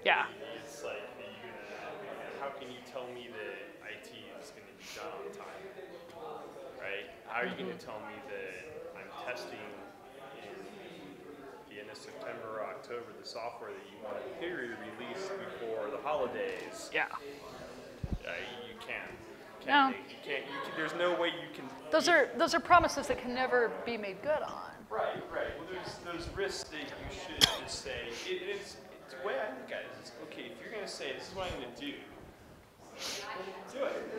Yeah. It's like, how can you tell me that IT is going to be done on time, right? How are you going to tell me that I'm testing in the end of September or October the software that you want to period release before the holidays? Yeah. You can't. No. You can't. There's no way you can. Those are promises that can never be made good on. Right, right. Well, there's those risks that you should just say. It's the way I look at it is, okay, if you're going to say, this is what I'm going to do it.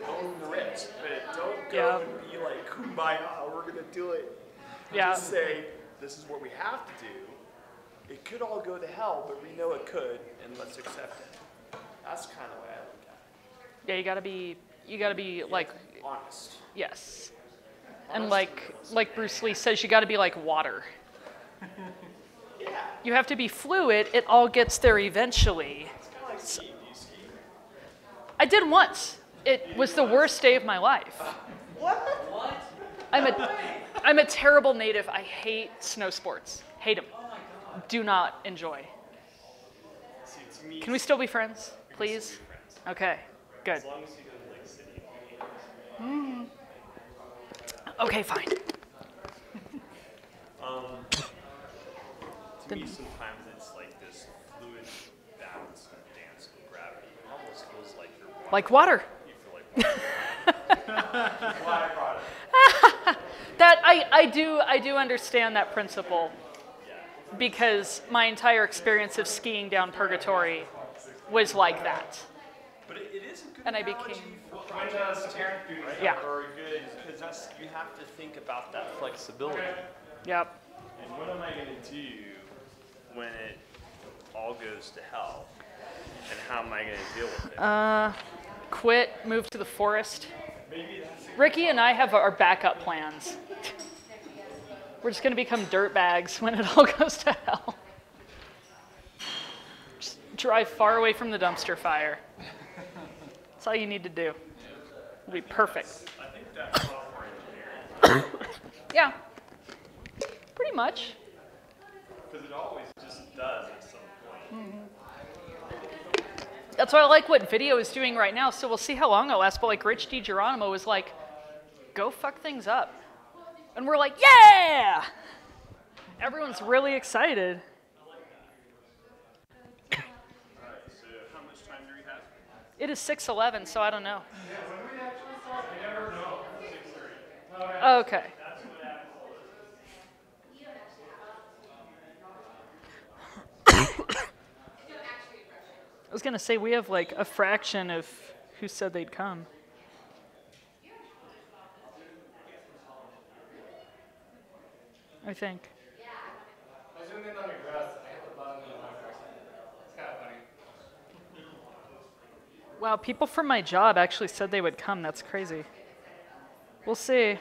Own the risk. But don't go and be like, kumbaya, we're going to do it. Yeah. Just say, this is what we have to do. It could all go to hell, but we know it could, and let's accept it. That's kind of the way I look at it. Yeah, you gotta be like honest. Yes. And like Bruce Lee says, you gotta be like water. Yeah. You have to be fluid, it all gets there eventually. It's kind of like skiing. Do you ski? I did once. It was the worst day of my life. What? I'm a terrible native. I hate snow sports. Hate them. Do not enjoy. See, Can we still be friends, please? Okay, good. As long as you don't like city. Okay, fine. To me, sometimes it's like this fluid balance and dance with gravity. It almost feels like you're water. Like water. You feel like water. Why I brought it. That I do understand that principle, because my entire experience of skiing down Purgatory was like that. But it is a good And I analogy became for projects, right? Yeah. Or good, because you have to think about that flexibility. Yep. And what am I going to do when it all goes to hell? And how am I going to deal with it? Quit, move to the forest. Maybe that's Ricky and I have our backup plans. We're just gonna become dirtbags when it all goes to hell. Just drive far away from the dumpster fire. That's all you need to do. It'll be perfect. I think that's software engineering. Yeah, pretty much. Because it always just does at some point. That's why I like what video is doing right now, so we'll see how long it lasts. But like Rich DiGeronimo was like, go fuck things up. And we're like, yeah! Everyone's really excited. Alright, so how much time do we have? It is 6:11, so I don't know. Yeah, when we actually start, you never know. 6:30. Okay. That's what happens. I was gonna say we have like a fraction of who said they'd come. I think. I zoomed in on your dress. I hit the button and it went first. It's kind of funny. Wow, people from my job actually said they would come. That's crazy. We'll see.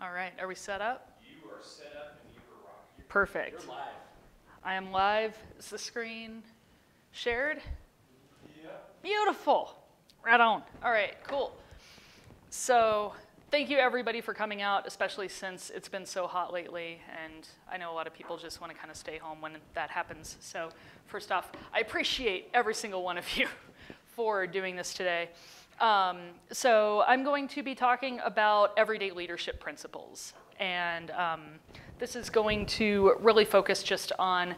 All right, are we set up? You are set up and you are rocking. Perfect. You're live. I am live. Is the screen shared? Yeah. Beautiful. Right on. All right, cool. So thank you everybody for coming out, especially since it's been so hot lately, and I know a lot of people just want to kind of stay home when that happens. So first off, I appreciate every single one of you for doing this today. So I'm going to be talking about everyday leadership principles, and this is going to really focus just on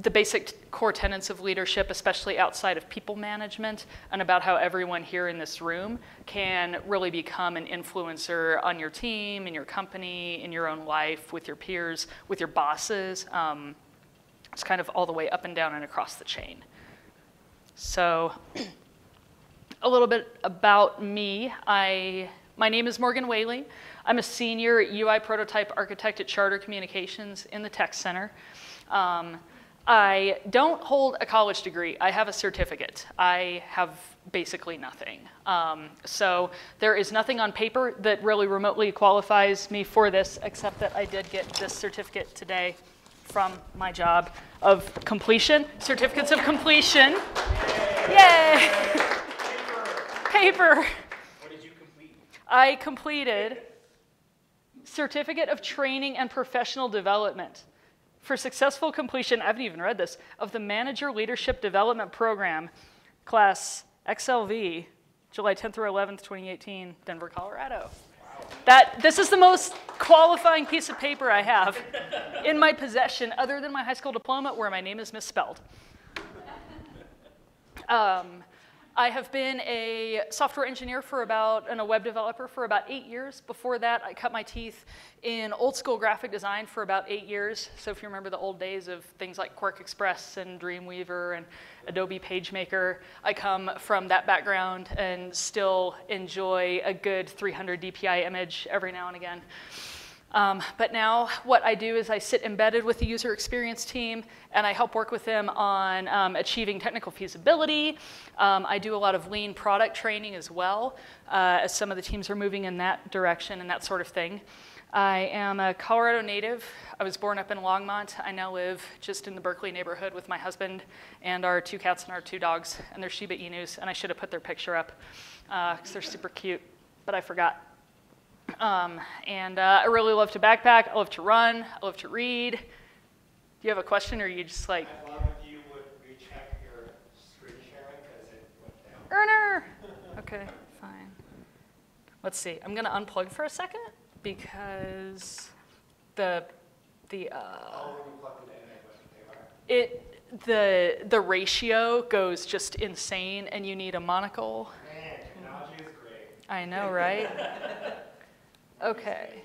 the basic core tenets of leadership, especially outside of people management, and about how everyone here in this room can really become an influencer on your team, in your company, in your own life, with your peers, with your bosses. It's kind of all the way up and down and across the chain. So a little bit about me. My name is Morgan Whaley. I'm a senior UI prototype architect at Charter Communications in the Tech Center. I don't hold a college degree. I have a certificate. I have basically nothing. So there is nothing on paper that really remotely qualifies me for this, except that I did get this certificate today from my job of completion. Certificates of completion. Yay! Paper. What did you complete? I completed Certificate of Training and Professional Development for successful completion, I haven't even read this, of the Manager Leadership Development Program, Class XLV, July 10th through 11th, 2018, Denver, Colorado. Wow. This is the most qualifying piece of paper I have in my possession, other than my high school diploma, where my name is misspelled. I have been a software engineer and a web developer for about 8 years. Before that, I cut my teeth in old school graphic design for about 8 years. So if you remember the old days of things like Quark Express and Dreamweaver and Adobe PageMaker, I come from that background and still enjoy a good 300 DPI image every now and again. But now what I do is I sit embedded with the user experience team, and I help work with them on achieving technical feasibility. I do a lot of lean product training as well, as some of the teams are moving in that direction and that sort of thing. I am a Colorado native. I was born up in Longmont. I now live just in the Berkeley neighborhood with my husband and our 2 cats and our 2 dogs, and they're Shiba Inus, and I should have put their picture up because they're super cute, but I forgot. I really love to backpack, I love to run, I love to read. Do you have a question, or are you just like? I'd love if you would recheck your screen sharing because it went down. Earner! Okay, fine. Let's see, I'm gonna unplug for a second because Oh, when you plug it in, the ratio goes just insane, and you need a monocle. Man, technology is great. I know, right? Okay.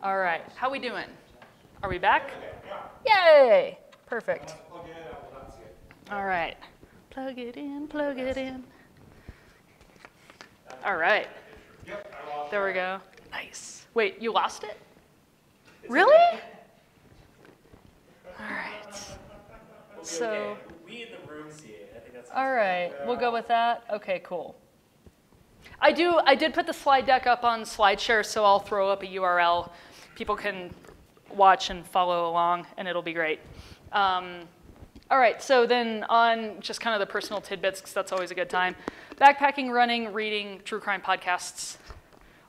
All right. How we doing? Are we back? Yay! Perfect. Plug it in, I will not see it. All right. Plug it in, plug it in. All right. Yep, I lost There we go. Nice. Wait, you lost it? Really? All right. So, we in the room see it. I think that's all right. We'll go with that. Okay, cool. I did put the slide deck up on SlideShare, so I'll throw up a URL. People can watch and follow along, and it'll be great. All right, so then on just kind of the personal tidbits, because that's always a good time. Backpacking, running, reading, true crime podcasts,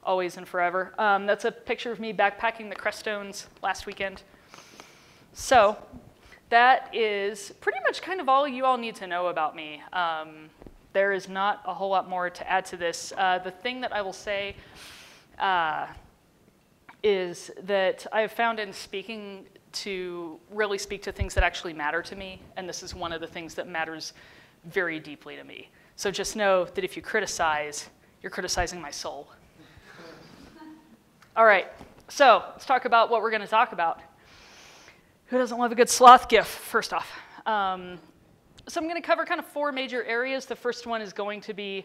always and forever. That's a picture of me backpacking the Crestones last weekend. So that is pretty much kind of all you all need to know about me. There is not a whole lot more to add to this. The thing that I will say is that I have found in speaking to really speak to things that actually matter to me, and this is one of the things that matters very deeply to me. So just know that if you criticize, you're criticizing my soul. All right, so let's talk about what we're going to talk about. Who doesn't love a good sloth gif, first off? So I'm going to cover kind of 4 major areas. The first one is going to be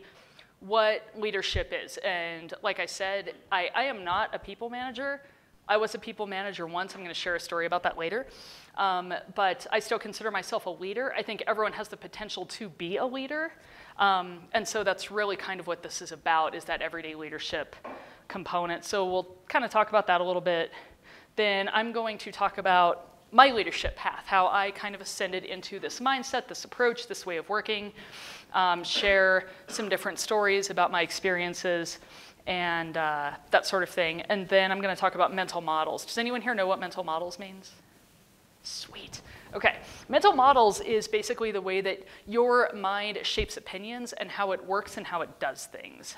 what leadership is. And like I said, I am not a people manager. I was a people manager once. I'm going to share a story about that later. But I still consider myself a leader. I think everyone has the potential to be a leader. And so that's really kind of what this is about, is that everyday leadership component. So we'll kind of talk about that a little bit. Then I'm going to talk about my leadership path, how I kind of ascended into this mindset, this approach, this way of working, share some different stories about my experiences, and that sort of thing. And then I'm going to talk about mental models. Does anyone here know what mental models means? Sweet. Okay. Mental models is basically the way that your mind shapes opinions and how it works and how it does things.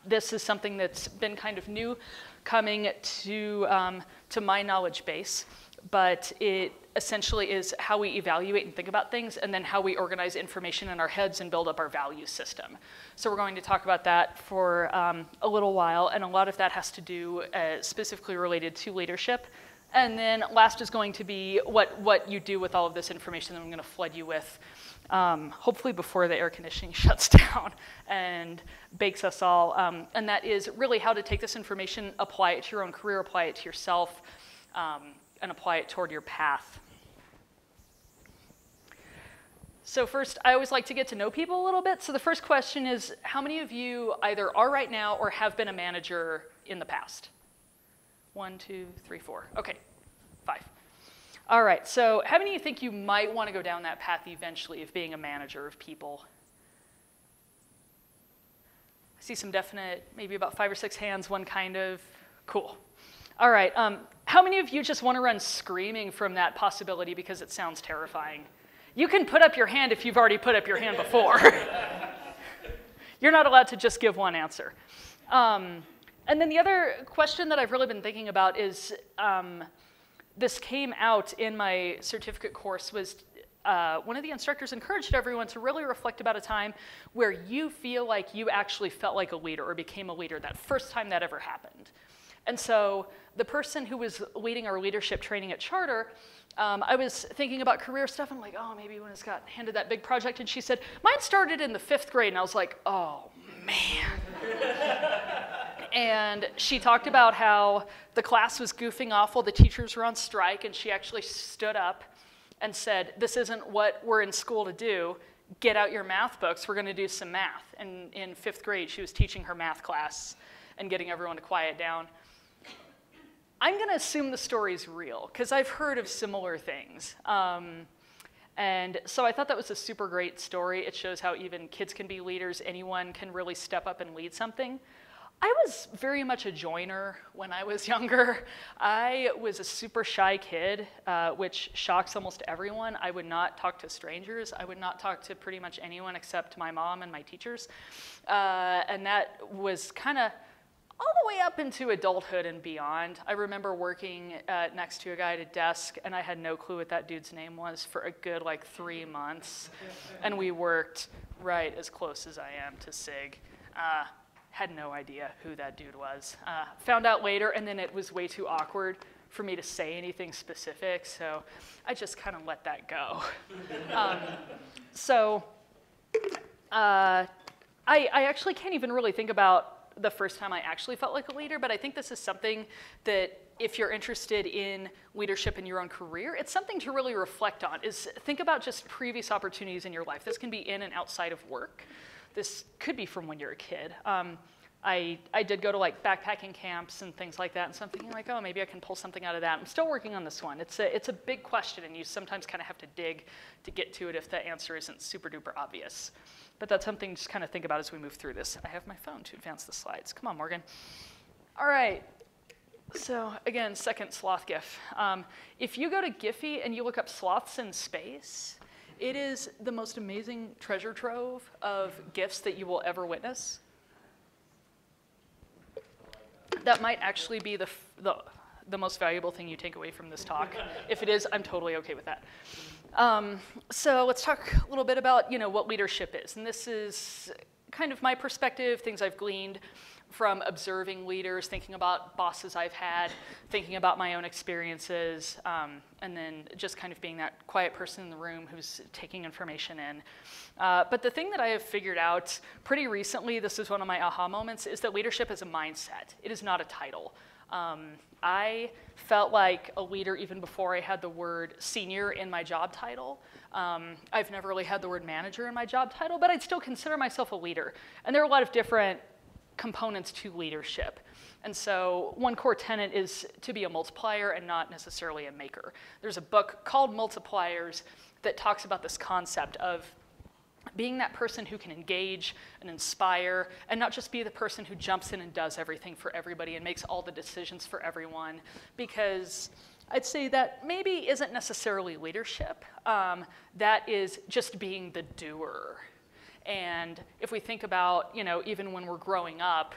This is something that's been kind of new coming to my knowledge base, but it essentially is how we evaluate and think about things, and then how we organize information in our heads and build up our value system. So we're going to talk about that for a little while, and a lot of that has to do specifically related to leadership. And then last is going to be what you do with all of this information that I'm going to flood you with, hopefully before the air conditioning shuts down and bakes us all. And that is really how to take this information, apply it to your own career, apply it to yourself, and apply it toward your path. So first, I always like to get to know people a little bit. So the first question is, how many of you either are right now or have been a manager in the past? 1, 2, 3, 4. Okay, 5. All right, so how many of you think you might want to go down that path eventually of being a manager of people? I see some definite, maybe about 5 or 6 hands, one kind of. Cool. All right, how many of you just want to run screaming from that possibility because it sounds terrifying? You can put up your hand if you've already put up your hand before. You're not allowed to just give one answer. And then the other question that I've really been thinking about is, this came out in my certificate course, was one of the instructors encouraged everyone to really reflect about a time where you feel like you actually felt like a leader or became a leader, that first time that ever happened. And so the person who was leading our leadership training at Charter, I was thinking about career stuff. I'm like, oh, maybe when I got handed that big project. And she said, mine started in the 5th grade. And I was like, oh, man. And she talked about how the class was goofing off while the teachers were on strike, and she actually stood up and said, this isn't what we're in school to do. Get out your math books. We're going to do some math. And in 5th grade, she was teaching her math class and getting everyone to quiet down. I'm going to assume the story's real, because I've heard of similar things. And so I thought that was a super great story. It shows how even kids can be leaders. Anyone can really step up and lead something. I was very much a joiner when I was younger. I was a super shy kid, which shocks almost everyone. I would not talk to strangers. I would not talk to pretty much anyone except my mom and my teachers. And that was kind of all the way up into adulthood and beyond. I remember working next to a guy at a desk, and I had no clue what that dude's name was for a good 3 months. And we worked right as close as I am to SIG. Had no idea who that dude was. Found out later, and then it was way too awkward for me to say anything specific, so I just kind of let that go. I actually can't even really think about the first time I actually felt like a leader, but I think this is something that if you're interested in leadership in your own career, it's something to really reflect on, is think about just previous opportunities in your life. This can be in and outside of work. This could be from when you're a kid. I did go to backpacking camps and things like that, and so I'm thinking oh, maybe I can pull something out of that. I'm still working on this one. It's a big question, and you sometimes kind of have to dig to get to it if the answer isn't super duper obvious. But that's something to just kind of think about as we move through this. I have my phone to advance the slides. Come on, Morgan. All right. So again, second sloth GIF. If you go to Giphy and you look up sloths in space, it is the most amazing treasure trove of GIFs that you will ever witness. That might actually be the most valuable thing you take away from this talk. If it is, I'm totally okay with that. So let's talk a little bit about what leadership is. And this is kind of my perspective, things I've gleaned from observing leaders, thinking about bosses I've had, thinking about my own experiences, and then just kind of being that quiet person in the room who's taking information in. But the thing that I have figured out pretty recently, this is one of my aha moments, is that leadership is a mindset. It is not a title. I felt like a leader even before I had the word senior in my job title. I've never really had the word manager in my job title, but I'd still consider myself a leader. And there are a lot of different components to leadership. And so one core tenet is to be a multiplier and not necessarily a maker. There's a book called Multipliers that talks about this concept of being that person who can engage and inspire and not just be the person who jumps in and does everything for everybody and makes all the decisions for everyone, because I'd say that maybe isn't necessarily leadership. That is just being the doer. And if we think about, even when we're growing up,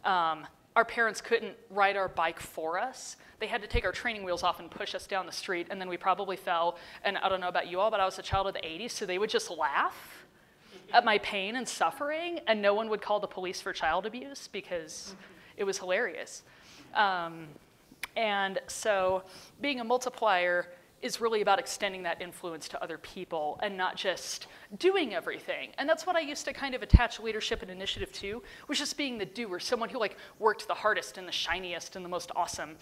our parents couldn't ride our bike for us. They had to take our training wheels off and push us down the street, and then we probably fell. And I don't know about you all, but I was a child of the 80s, so they would just laugh at my pain and suffering, and no one would call the police for child abuse because it was hilarious. And so being a multiplier is really about extending that influence to other people and not just doing everything. And that's what I used to kind of attach leadership and initiative to, was just being the doer, someone who worked the hardest and the shiniest and the most awesome,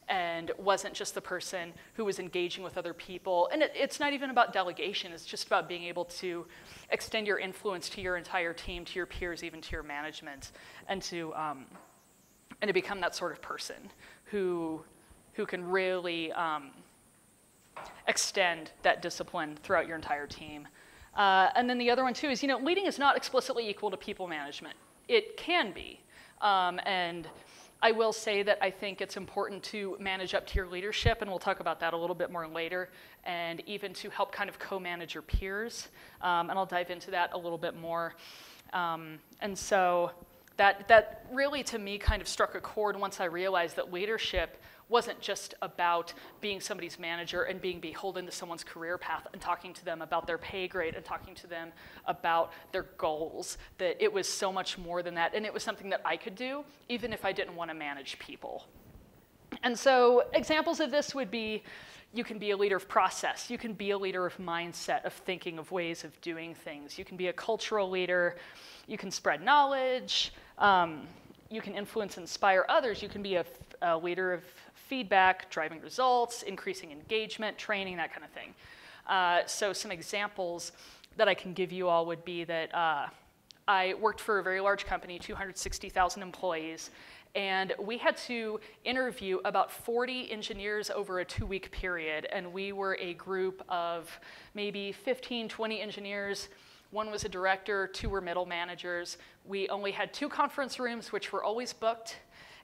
and wasn't just the person who was engaging with other people. And it's not even about delegation, it's just about being able to extend your influence to your entire team, to your peers, even to your management, and to become that sort of person who can really extend that discipline throughout your entire team. And then the other one too is, leading is not explicitly equal to people management. It can be. And I will say that I think it's important to manage up to your leadership, and we'll talk about that a little bit more later, and even to help kind of co-manage your peers. And I'll dive into that a little bit more. And so that really, to me, kind of struck a chord once I realized that leadership wasn't just about being somebody's manager and being beholden to someone's career path and talking to them about their pay grade and talking to them about their goals, that it was so much more than that. And it was something that I could do even if I didn't want to manage people. And so examples of this would be, you can be a leader of process. You can be a leader of mindset, of thinking, of ways of doing things. You can be a cultural leader. You can spread knowledge. You can influence and inspire others. You can be a leader of feedback, driving results, increasing engagement, training, that kind of thing. So some examples that I can give you all would be that I worked for a very large company, 260,000 employees, and we had to interview about 40 engineers over a 2-week period, and we were a group of maybe 15, 20 engineers. One was a director, 2 were middle managers. We only had 2 conference rooms, which were always booked,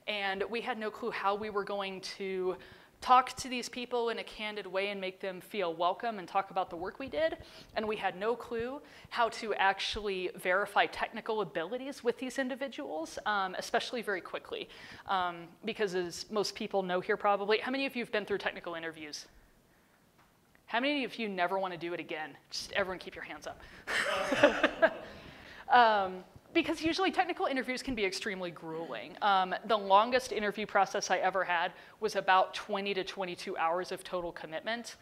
and we had no clue how we were going to talk to these people in a candid way and make them feel welcome and talk about the work we did. And we had no clue how to actually verify technical abilities with these individuals, especially very quickly. Because as most people know here probably, how many of you have been through technical interviews? How many of you never want to do it again? Just everyone keep your hands up. Because usually technical interviews can be extremely grueling. The longest interview process I ever had was about 20 to 22 hours of total commitment.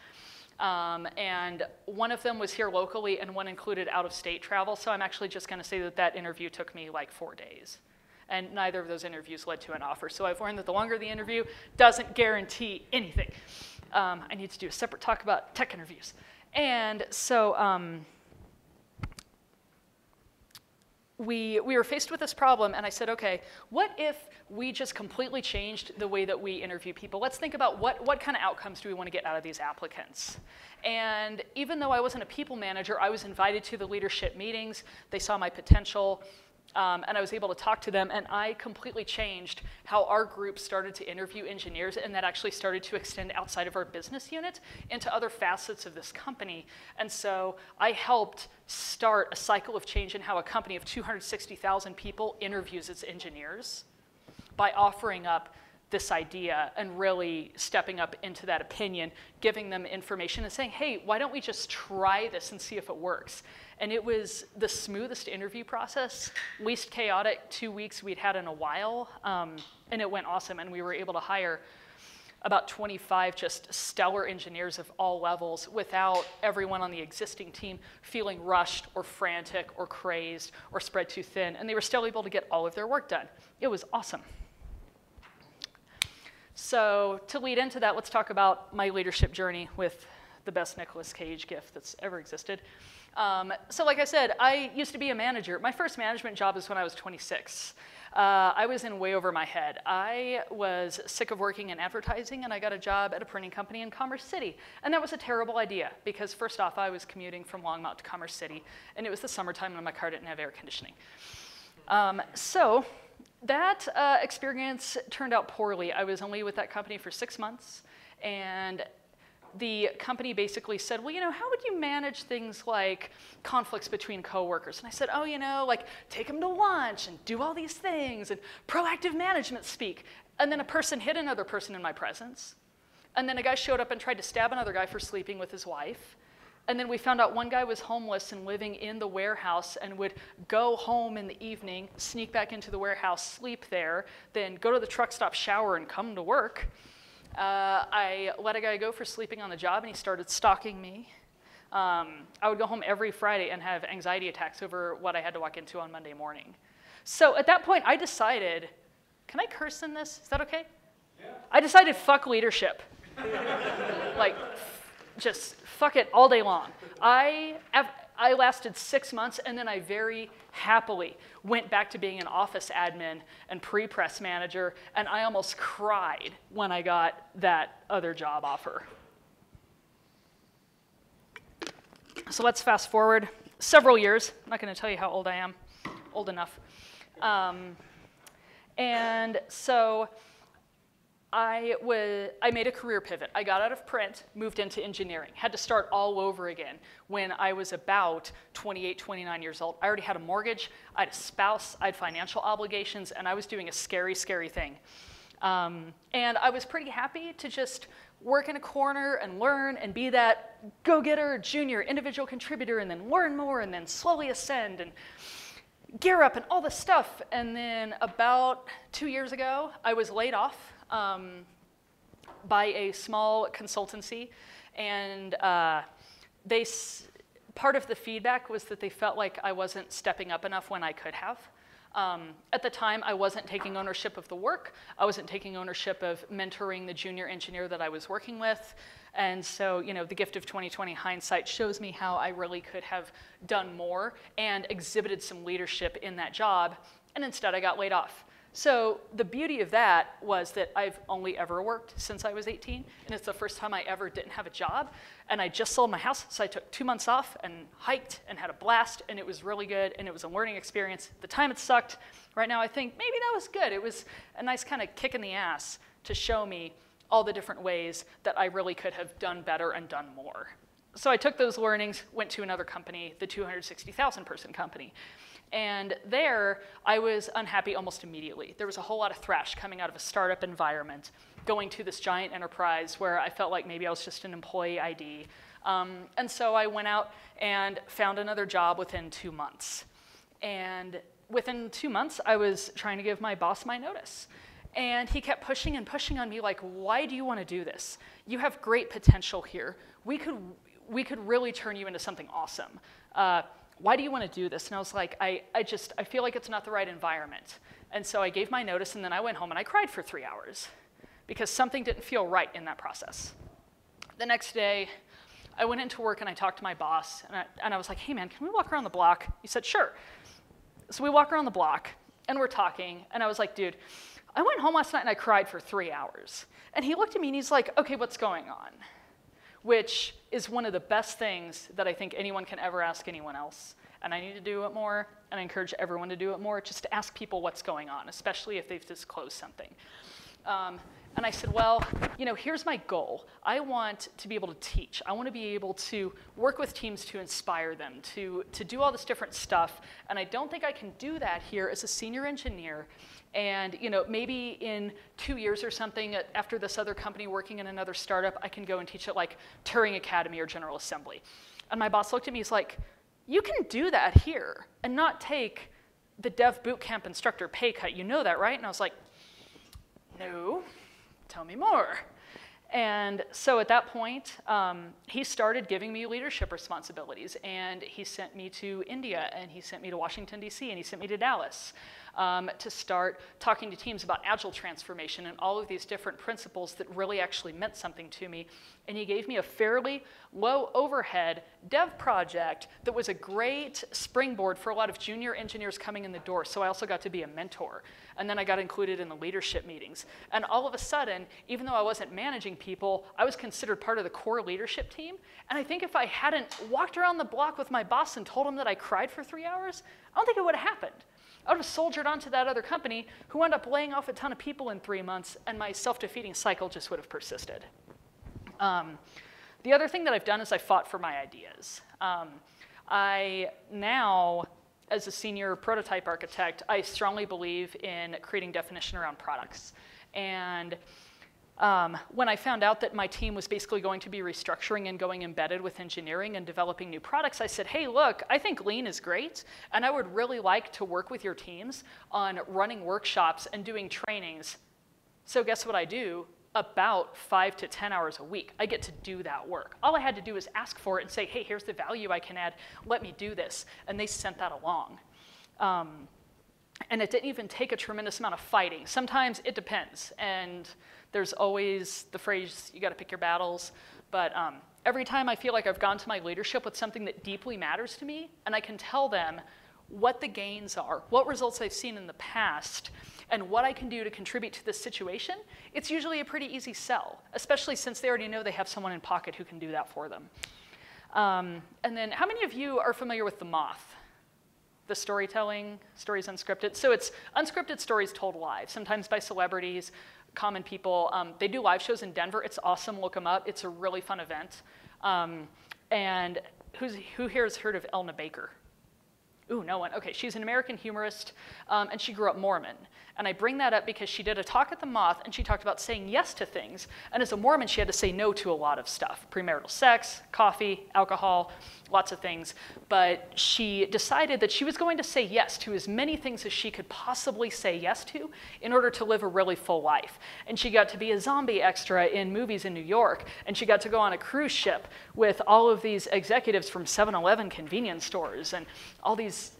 And one of them was here locally, and one included out-of-state travel. So I'm actually just going to say that that interview took me like 4 days. And neither of those interviews led to an offer. So I've learned that the longer the interview doesn't guarantee anything. I need to do a separate talk about tech interviews. And so we were faced with this problem, and I said, okay, what if we just completely changed the way that we interview people? Let's think about what kind of outcomes do we want to get out of these applicants? And even though I wasn't a people manager, I was invited to the leadership meetings. They saw my potential, and I was able to talk to them, and I completely changed how our group started to interview engineers, and that actually started to extend outside of our business unit into other facets of this company. And so I helped start a cycle of change in how a company of 260,000 people interviews its engineers by offering up this idea and really stepping up into that opinion, giving them information and saying, hey, why don't we just try this and see if it works? And it was the smoothest interview process, least chaotic 2 weeks we'd had in a while, and it went awesome. And we were able to hire about 25 just stellar engineers of all levels without everyone on the existing team feeling rushed or frantic or crazed or spread too thin. And they were still able to get all of their work done. It was awesome. So to lead into that, let's talk about my leadership journey with the best Nicolas Cage gift that's ever existed. So like I said, I used to be a manager. My first management job is when I was 26. I was in way over my head. I was sick of working in advertising, and I got a job at a printing company in Commerce City. And that was a terrible idea, because first off, I was commuting from Longmont to Commerce City, and it was the summertime and my car didn't have air conditioning. So that experience turned out poorly. I was only with that company for 6 months, and the company basically said, well, how would you manage things like conflicts between coworkers? And I said, oh, like take them to lunch and do all these things and proactive management speak. And then a person hit another person in my presence. And then a guy showed up and tried to stab another guy for sleeping with his wife. And then we found out one guy was homeless and living in the warehouse and would go home in the evening, sneak back into the warehouse, sleep there, then go to the truck stop, shower, and come to work. I let a guy go for sleeping on the job, and he started stalking me. I would go home every Friday and have anxiety attacks over what I had to walk into on Monday morning. So at that point, I decided, can I curse in this? Is that okay? Yeah. I decided fuck leadership. Like, just fuck it all day long. I lasted 6 months, and then I very happily went back to being an office admin and pre-press manager, and I almost cried when I got that other job offer. So let's fast forward several years. I'm not going to tell you how old I am. Old enough. And so I made a career pivot. I got out of print, moved into engineering, had to start all over again when I was about 28, 29 years old. I already had a mortgage, I had a spouse, I had financial obligations, and I was doing a scary, scary thing. And I was pretty happy to just work in a corner and learn and be that go-getter, junior, individual contributor, and then learn more, and then slowly ascend, and gear up, and all this stuff. And then about 2 years ago, I was laid off by a small consultancy, and part of the feedback was that they felt like I wasn't stepping up enough when I could have. At the time, I wasn't taking ownership of the work. I wasn't taking ownership of mentoring the junior engineer that I was working with. And so, the gift of 2020 hindsight shows me how I really could have done more and exhibited some leadership in that job, and instead I got laid off. So the beauty of that was that I've only ever worked since I was 18, and it's the first time I ever didn't have a job. And I just sold my house, so I took 2 months off and hiked and had a blast, and it was really good, and it was a learning experience. At the time it sucked. Right now I think maybe that was good. It was a nice kind of kick in the ass to show me all the different ways that I really could have done better and done more. So I took those learnings, went to another company, the 260,000 person company. And there, I was unhappy almost immediately. There was a whole lot of thrash coming out of a startup environment, going to this giant enterprise where I felt like maybe I was just an employee ID. And so I went out and found another job within 2 months. And within 2 months, I was trying to give my boss my notice. And he kept pushing and pushing on me like, why do you want to do this? You have great potential here. We could really turn you into something awesome. Why do you want to do this? And I was like, I feel like it's not the right environment. And so I gave my notice, and then I went home and I cried for 3 hours because something didn't feel right in that process. The next day, I went into work and I talked to my boss, and I was like, hey man, can we walk around the block? He said, sure. So we walk around the block and we're talking, and I was like, dude, I went home last night and I cried for 3 hours. And he looked at me and he's like, okay, what's going on? Which is one of the best things that I think anyone can ever ask anyone else. And I need to do it more, and I encourage everyone to do it more, just to ask people what's going on, especially if they've disclosed something. And I said, well, here's my goal. I want to be able to teach. I want to be able to work with teams to inspire them, to do all this different stuff. And I don't think I can do that here as a senior engineer. And maybe in 2 years or something, after this other company working in another startup, I can go and teach at like Turing Academy or General Assembly. And my boss looked at me, he's like, you can do that here and not take the dev bootcamp instructor pay cut. You know that, right? And I was like, no, tell me more. And so at that point, he started giving me leadership responsibilities, and he sent me to India, and he sent me to Washington, D.C., and he sent me to Dallas. to start talking to teams about agile transformation and all of these different principles that really actually meant something to me. And he gave me a fairly low overhead dev project that was a great springboard for a lot of junior engineers coming in the door. So I also got to be a mentor. And then I got included in the leadership meetings. And all of a sudden, even though I wasn't managing people, I was considered part of the core leadership team. And I think if I hadn't walked around the block with my boss and told him that I cried for 3 hours, I don't think it would have happened. I would have soldiered on to that other company who wound up laying off a ton of people in 3 months, and my self-defeating cycle just would have persisted. The other thing that I've done is I fought for my ideas. I now, as a senior prototype architect, I strongly believe in creating definition around products. And when I found out that my team was basically going to be restructuring and going embedded with engineering and developing new products, I said, hey, look, I think Lean is great, and I would really like to work with your teams on running workshops and doing trainings. So guess what I do? About 5 to 10 hours a week. I get to do that work. All I had to do was ask for it and say, hey, here's the value I can add. Let me do this. And they sent that along. And it didn't even take a tremendous amount of fighting. Sometimes it depends. And there's always the phrase, you got to pick your battles. But every time I feel like I've gone to my leadership with something that deeply matters to me, and I can tell them what the gains are, what results I've seen in the past, and what I can do to contribute to this situation, it's usually a pretty easy sell, especially since they already know they have someone in pocket who can do that for them. And then how many of you are familiar with The Moth? The storytelling, stories unscripted. So it's unscripted stories told live, sometimes by celebrities, common people. They do live shows in Denver. It's awesome. Look them up. It's a really fun event. And who here has heard of Elna Baker? Ooh, no one. Okay, she's an American humorist, and she grew up Mormon. And I bring that up because she did a talk at the Moth, and she talked about saying yes to things. And as a Mormon, she had to say no to a lot of stuff. Premarital sex, coffee, alcohol, lots of things. But she decided that she was going to say yes to as many things as she could possibly say yes to in order to live a really full life. And she got to be a zombie extra in movies in New York, and she got to go on a cruise ship with all of these executives from 7-Eleven convenience stores and all these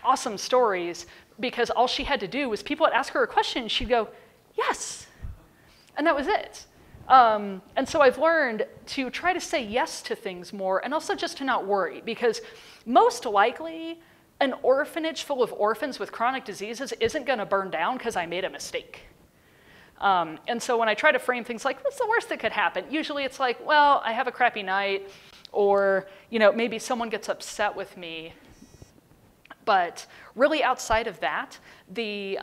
awesome stories, because all she had to do was people would ask her a question and she'd go, yes. And that was it. And so I've learned to try to say yes to things more, and also just to not worry, because most likely an orphanage full of orphans with chronic diseases isn't going to burn down because I made a mistake. And so when I try to frame things like, what's the worst that could happen? Usually it's like, well, I have a crappy night, or maybe someone gets upset with me. But really outside of that, the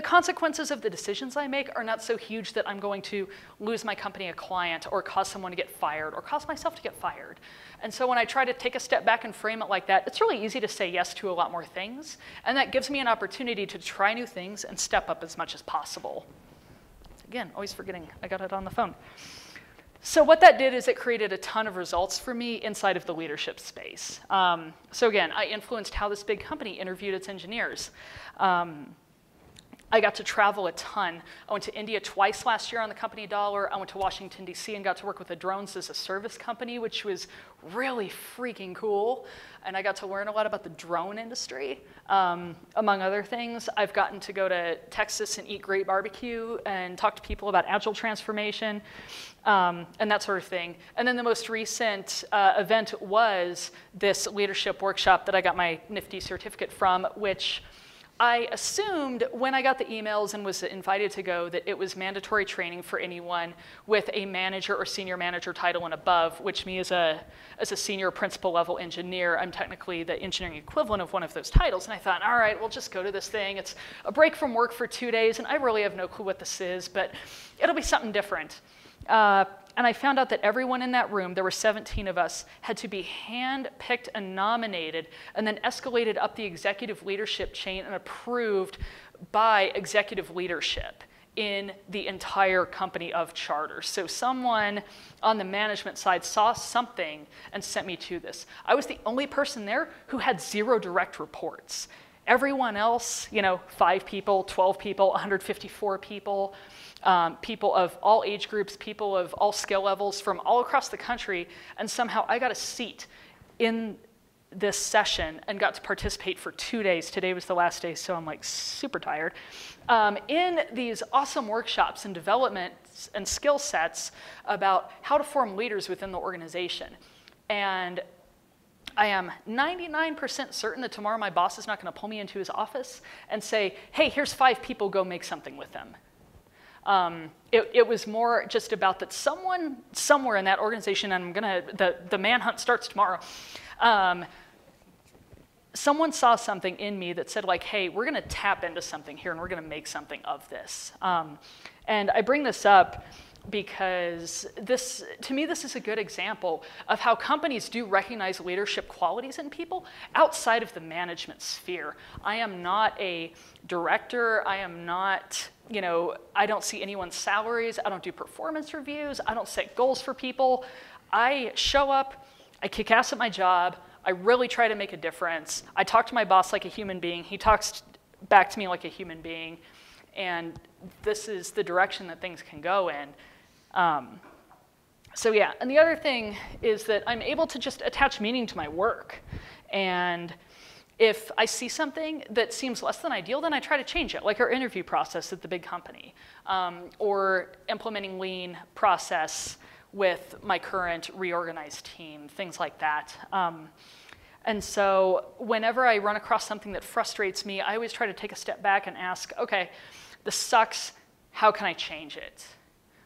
consequences of the decisions I make are not so huge that I'm going to lose my company a client, or cause someone to get fired, or cause myself to get fired. And so when I try to take a step back and frame it like that, it's really easy to say yes to a lot more things. And that gives me an opportunity to try new things and step up as much as possible. Again, always forgetting I got it on the phone. So what that did is it created a ton of results for me inside of the leadership space. So again, I influenced how this big company interviewed its engineers. I got to travel a ton. I went to India twice last year on the company dollar. I went to Washington, D.C. and got to work with a drones as a service company, which was really freaking cool. And I got to learn a lot about the drone industry, among other things. I've gotten to go to Texas and eat great barbecue and talk to people about agile transformation, and that sort of thing. And then the most recent event was this leadership workshop that I got my nifty certificate from, which I assumed when I got the emails and was invited to go that it was mandatory training for anyone with a manager or senior manager title and above, which me as a senior principal level engineer, I'm technically the engineering equivalent of one of those titles. And I thought, all right, we'll just go to this thing. It's a break from work for 2 days, and I really have no clue what this is, but it'll be something different. And I found out that everyone in that room, there were 17 of us, had to be hand-picked and nominated and then escalated up the executive leadership chain and approved by executive leadership in the entire company of charter. So someone on the management side saw something and sent me to this. I was the only person there who had 0 direct reports. Everyone else, 5 people, 12 people, 154 people, people of all age groups, people of all skill levels from all across the country, and somehow I got a seat in this session and got to participate for 2 days. Today was the last day, so I'm like super tired. In these awesome workshops and development and skill sets about how to form leaders within the organization. And I am 99% certain that tomorrow my boss is not going to pull me into his office and say, hey, here's 5 people, go make something with them. It was more just about that someone somewhere in that organization, and the manhunt starts tomorrow, someone saw something in me that said like, hey, we're going to tap into something here and we're going to make something of this. And I bring this up because to me, this is a good example of how companies do recognize leadership qualities in people outside of the management sphere. I am not a director. I am not, I don't see anyone's salaries. I don't do performance reviews. I don't set goals for people. I show up, I kick ass at my job. I really try to make a difference. I talk to my boss like a human being. He talks back to me like a human being. And this is the direction that things can go in. So yeah, and the other thing is that I'm able to just attach meaning to my work. And if I see something that seems less than ideal, then I try to change it, like our interview process at the big company, or implementing lean process with my current reorganized team, things like that. And so whenever I run across something that frustrates me, I always try to take a step back and ask, okay, this sucks, how can I change it?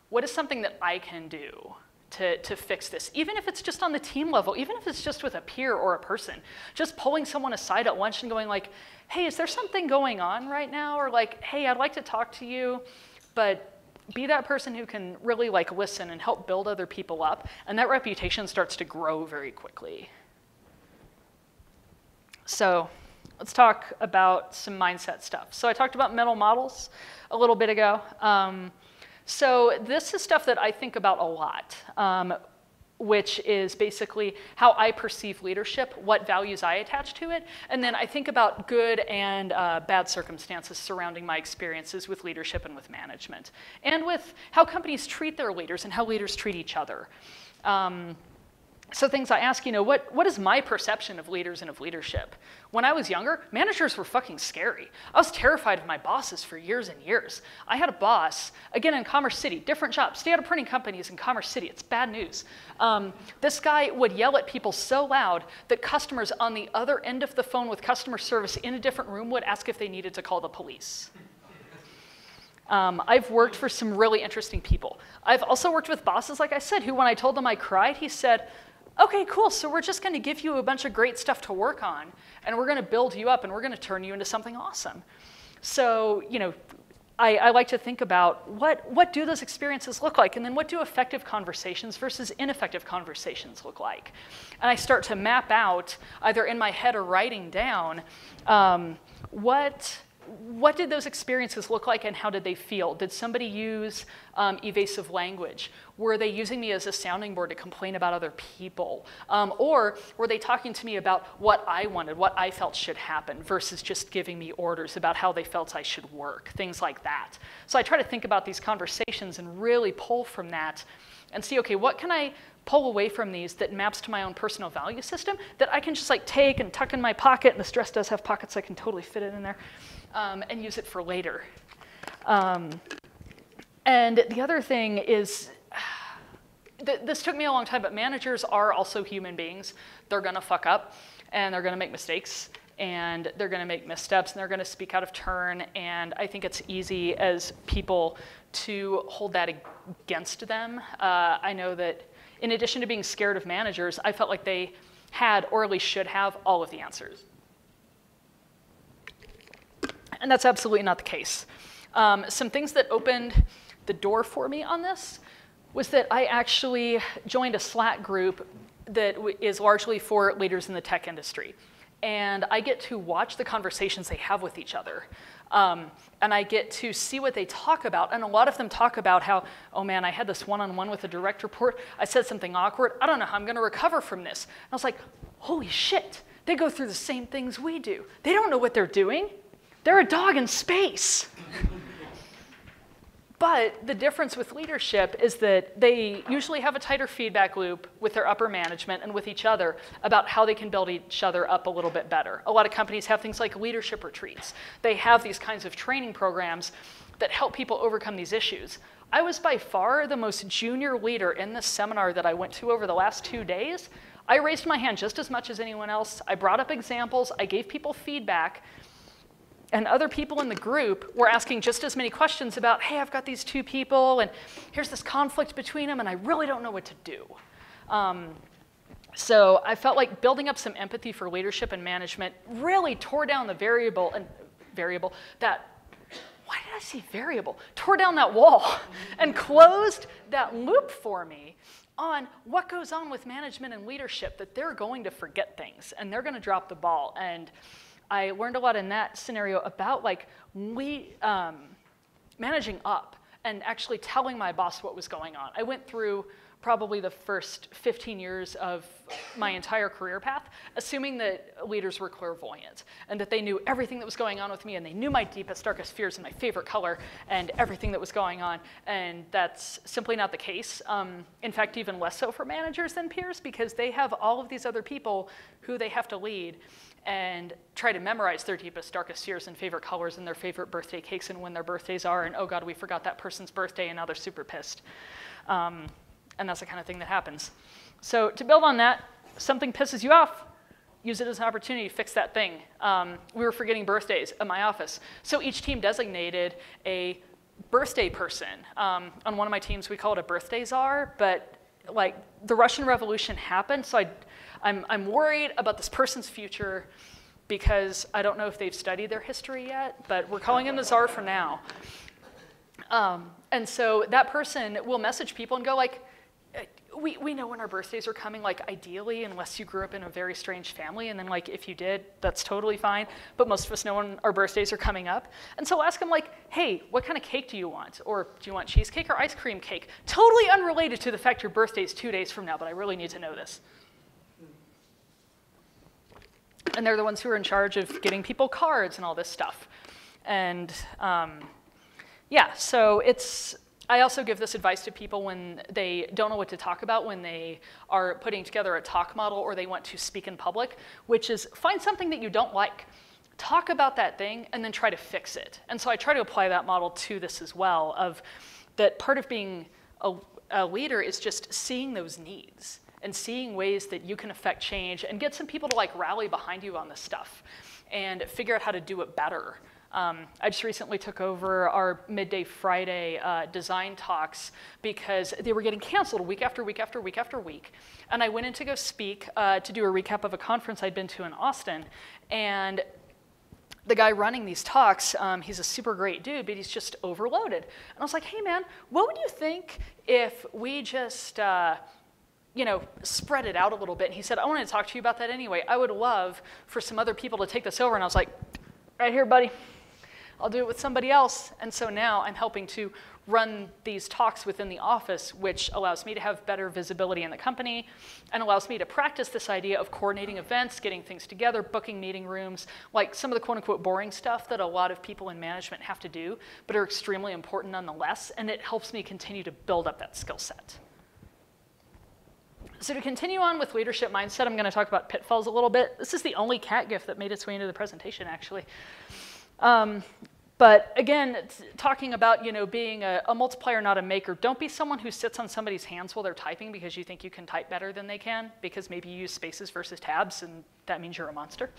What is something that I can do to fix this? Even if it's just on the team level, even if it's just with a peer or a person, just pulling someone aside at lunch and going like, hey, is there something going on right now? Or like, hey, I'd like to talk to you, but be that person who can really like listen and help build other people up. And that reputation starts to grow very quickly. So let's talk about some mindset stuff. So I talked about mental models a little bit ago. So this is stuff that I think about a lot, which is basically how I perceive leadership, what values I attach to it, and then I think about good and bad circumstances surrounding my experiences with leadership and with management, and with how companies treat their leaders and how leaders treat each other. So things I ask, what is my perception of leaders and of leadership? When I was younger, managers were fucking scary. I was terrified of my bosses for years and years. I had a boss, again in Commerce City, different job, stay out of printing companies in Commerce City, it's bad news. This guy would yell at people so loud that customers on the other end of the phone with customer service in a different room would ask if they needed to call the police. I've worked for some really interesting people. I've also worked with bosses, like I said, who when I told him I cried, he said, okay, cool, so we're just gonna give you a bunch of great stuff to work on, and we're gonna build you up, and we're gonna turn you into something awesome. So, I like to think about what do those experiences look like, and then what do effective conversations versus ineffective conversations look like? And I start to map out, either in my head or writing down, what did those experiences look like and how did they feel? Did somebody use evasive language? Were they using me as a sounding board to complain about other people? Or were they talking to me about what I wanted, what I felt should happen, versus just giving me orders about how they felt I should work, things like that. So I try to think about these conversations and really pull from that and see, okay, what can I pull away from these that maps to my own personal value system that I can just like take and tuck in my pocket, and this dress does have pockets, so I can totally fit it in there, and use it for later. And the other thing is, this took me a long time, but managers are also human beings. They're gonna fuck up, and they're gonna make mistakes, and they're gonna make missteps, and they're gonna speak out of turn, and I think it's easy as people to hold that against them. I know that in addition to being scared of managers, I felt like they had, or at least should have, all of the answers. And that's absolutely not the case. Some things that opened the door for me on this was that I actually joined a Slack group that is largely for leaders in the tech industry. And I get to watch the conversations they have with each other. And I get to see what they talk about. And a lot of them talk about how, oh man, I had this one-on-one with a direct report. I said something awkward. I don't know how I'm gonna recover from this. And I was like, holy shit, they go through the same things we do. They don't know what they're doing. They're a dog in space. But the difference with leadership is that they usually have a tighter feedback loop with their upper management and with each other about how they can build each other up a little bit better. A lot of companies have things like leadership retreats. They have these kinds of training programs that help people overcome these issues. I was by far the most junior leader in this seminar that I went to over the last 2 days. I raised my hand just as much as anyone else. I brought up examples. I gave people feedback. And other people in the group were asking just as many questions about, hey, I've got these 2 people, and here's this conflict between them, and I really don't know what to do. So I felt like building up some empathy for leadership and management really tore down the variable that, why did I say variable? Tore down that wall and closed that loop for me on what goes on with management and leadership, that they're going to forget things, and they're going to drop the ball. And I learned a lot in that scenario about like managing up and actually telling my boss what was going on. I went through probably the first 15 years of my entire career path, assuming that leaders were clairvoyant and that they knew everything that was going on with me, and they knew my deepest, darkest fears and my favorite color and everything that was going on. And that's simply not the case. In fact, even less so for managers than peers, because they have all of these other people who they have to lead and try to memorize their deepest, darkest fears and favorite colors and their favorite birthday cakes and when their birthdays are, and oh God, we forgot that person's birthday, and now they're super pissed. And that's the kind of thing that happens. So to build on that, something pisses you off, use it as an opportunity to fix that thing. We were forgetting birthdays at my office. So each team designated a birthday person. On one of my teams, we call it a birthday czar, but like the Russian Revolution happened, so I'm worried about this person's future because I don't know if they've studied their history yet, but we're calling him the czar for now. And so that person will message people and go like, we know when our birthdays are coming, like ideally, unless you grew up in a very strange family, and then like if you did, that's totally fine, but most of us know when our birthdays are coming up. And so I'll ask them like, hey, what kind of cake do you want? Or do you want cheesecake or ice cream cake? Totally unrelated to the fact your birthday's 2 days from now, but I really need to know this. And they're the ones who are in charge of getting people cards and all this stuff. And yeah, so I also give this advice to people when they don't know what to talk about, when they are putting together a talk model or they want to speak in public, which is find something that you don't like. Talk about that thing and then try to fix it. And so I try to apply that model to this as well, of that part of being a leader is just seeing those needs and seeing ways that you can affect change and get some people to like rally behind you on this stuff and figure out how to do it better. I just recently took over our midday Friday design talks because they were getting canceled week after week after week after week. And I went in to go speak to do a recap of a conference I'd been to in Austin. And the guy running these talks, he's a super great dude, but he's just overloaded. And I was like, hey man, what would you think if we just spread it out a little bit? And he said, I wanted to talk to you about that anyway. I would love for some other people to take this over. And I was like, right here, buddy. I'll do it with somebody else. And so now I'm helping to run these talks within the office, which allows me to have better visibility in the company and allows me to practice this idea of coordinating events, getting things together, booking meeting rooms, like some of the quote unquote boring stuff that a lot of people in management have to do, but are extremely important nonetheless. And it helps me continue to build up that skill set. So to continue on with leadership mindset, I'm going to talk about pitfalls a little bit. This is the only cat gif that made its way into the presentation, actually. But again, talking about being a multiplier, not a maker. Don't be someone who sits on somebody's hands while they're typing because you think you can type better than they can, because maybe you use spaces versus tabs, and that means you're a monster.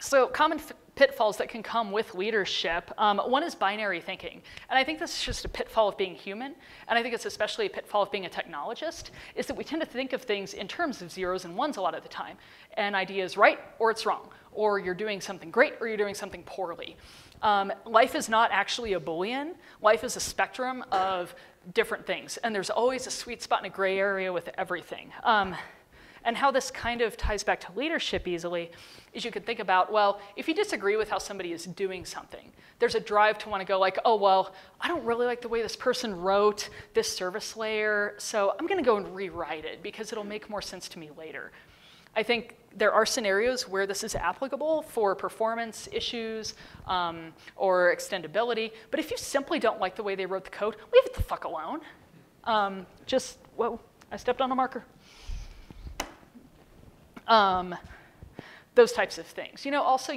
So common pitfalls that can come with leadership. One is binary thinking. And I think this is just a pitfall of being human. And I think it's especially a pitfall of being a technologist, is that we tend to think of things in terms of zeros and ones a lot of the time. An idea is right or it's wrong. Or you're doing something great or you're doing something poorly. Life is not actually a Boolean. Life is a spectrum of different things. And there's always a sweet spot and a gray area with everything. And how this kind of ties back to leadership easily is you could think about, well, if you disagree with how somebody is doing something, there's a drive to want to go like, oh, well, I don't really like the way this person wrote this service layer, so I'm going to go and rewrite it because it'll make more sense to me later. I think There are scenarios where this is applicable for performance issues or extendability, but if you simply don't like the way they wrote the code, leave it the fuck alone. Whoa, I stepped on a marker. Those types of things. Also,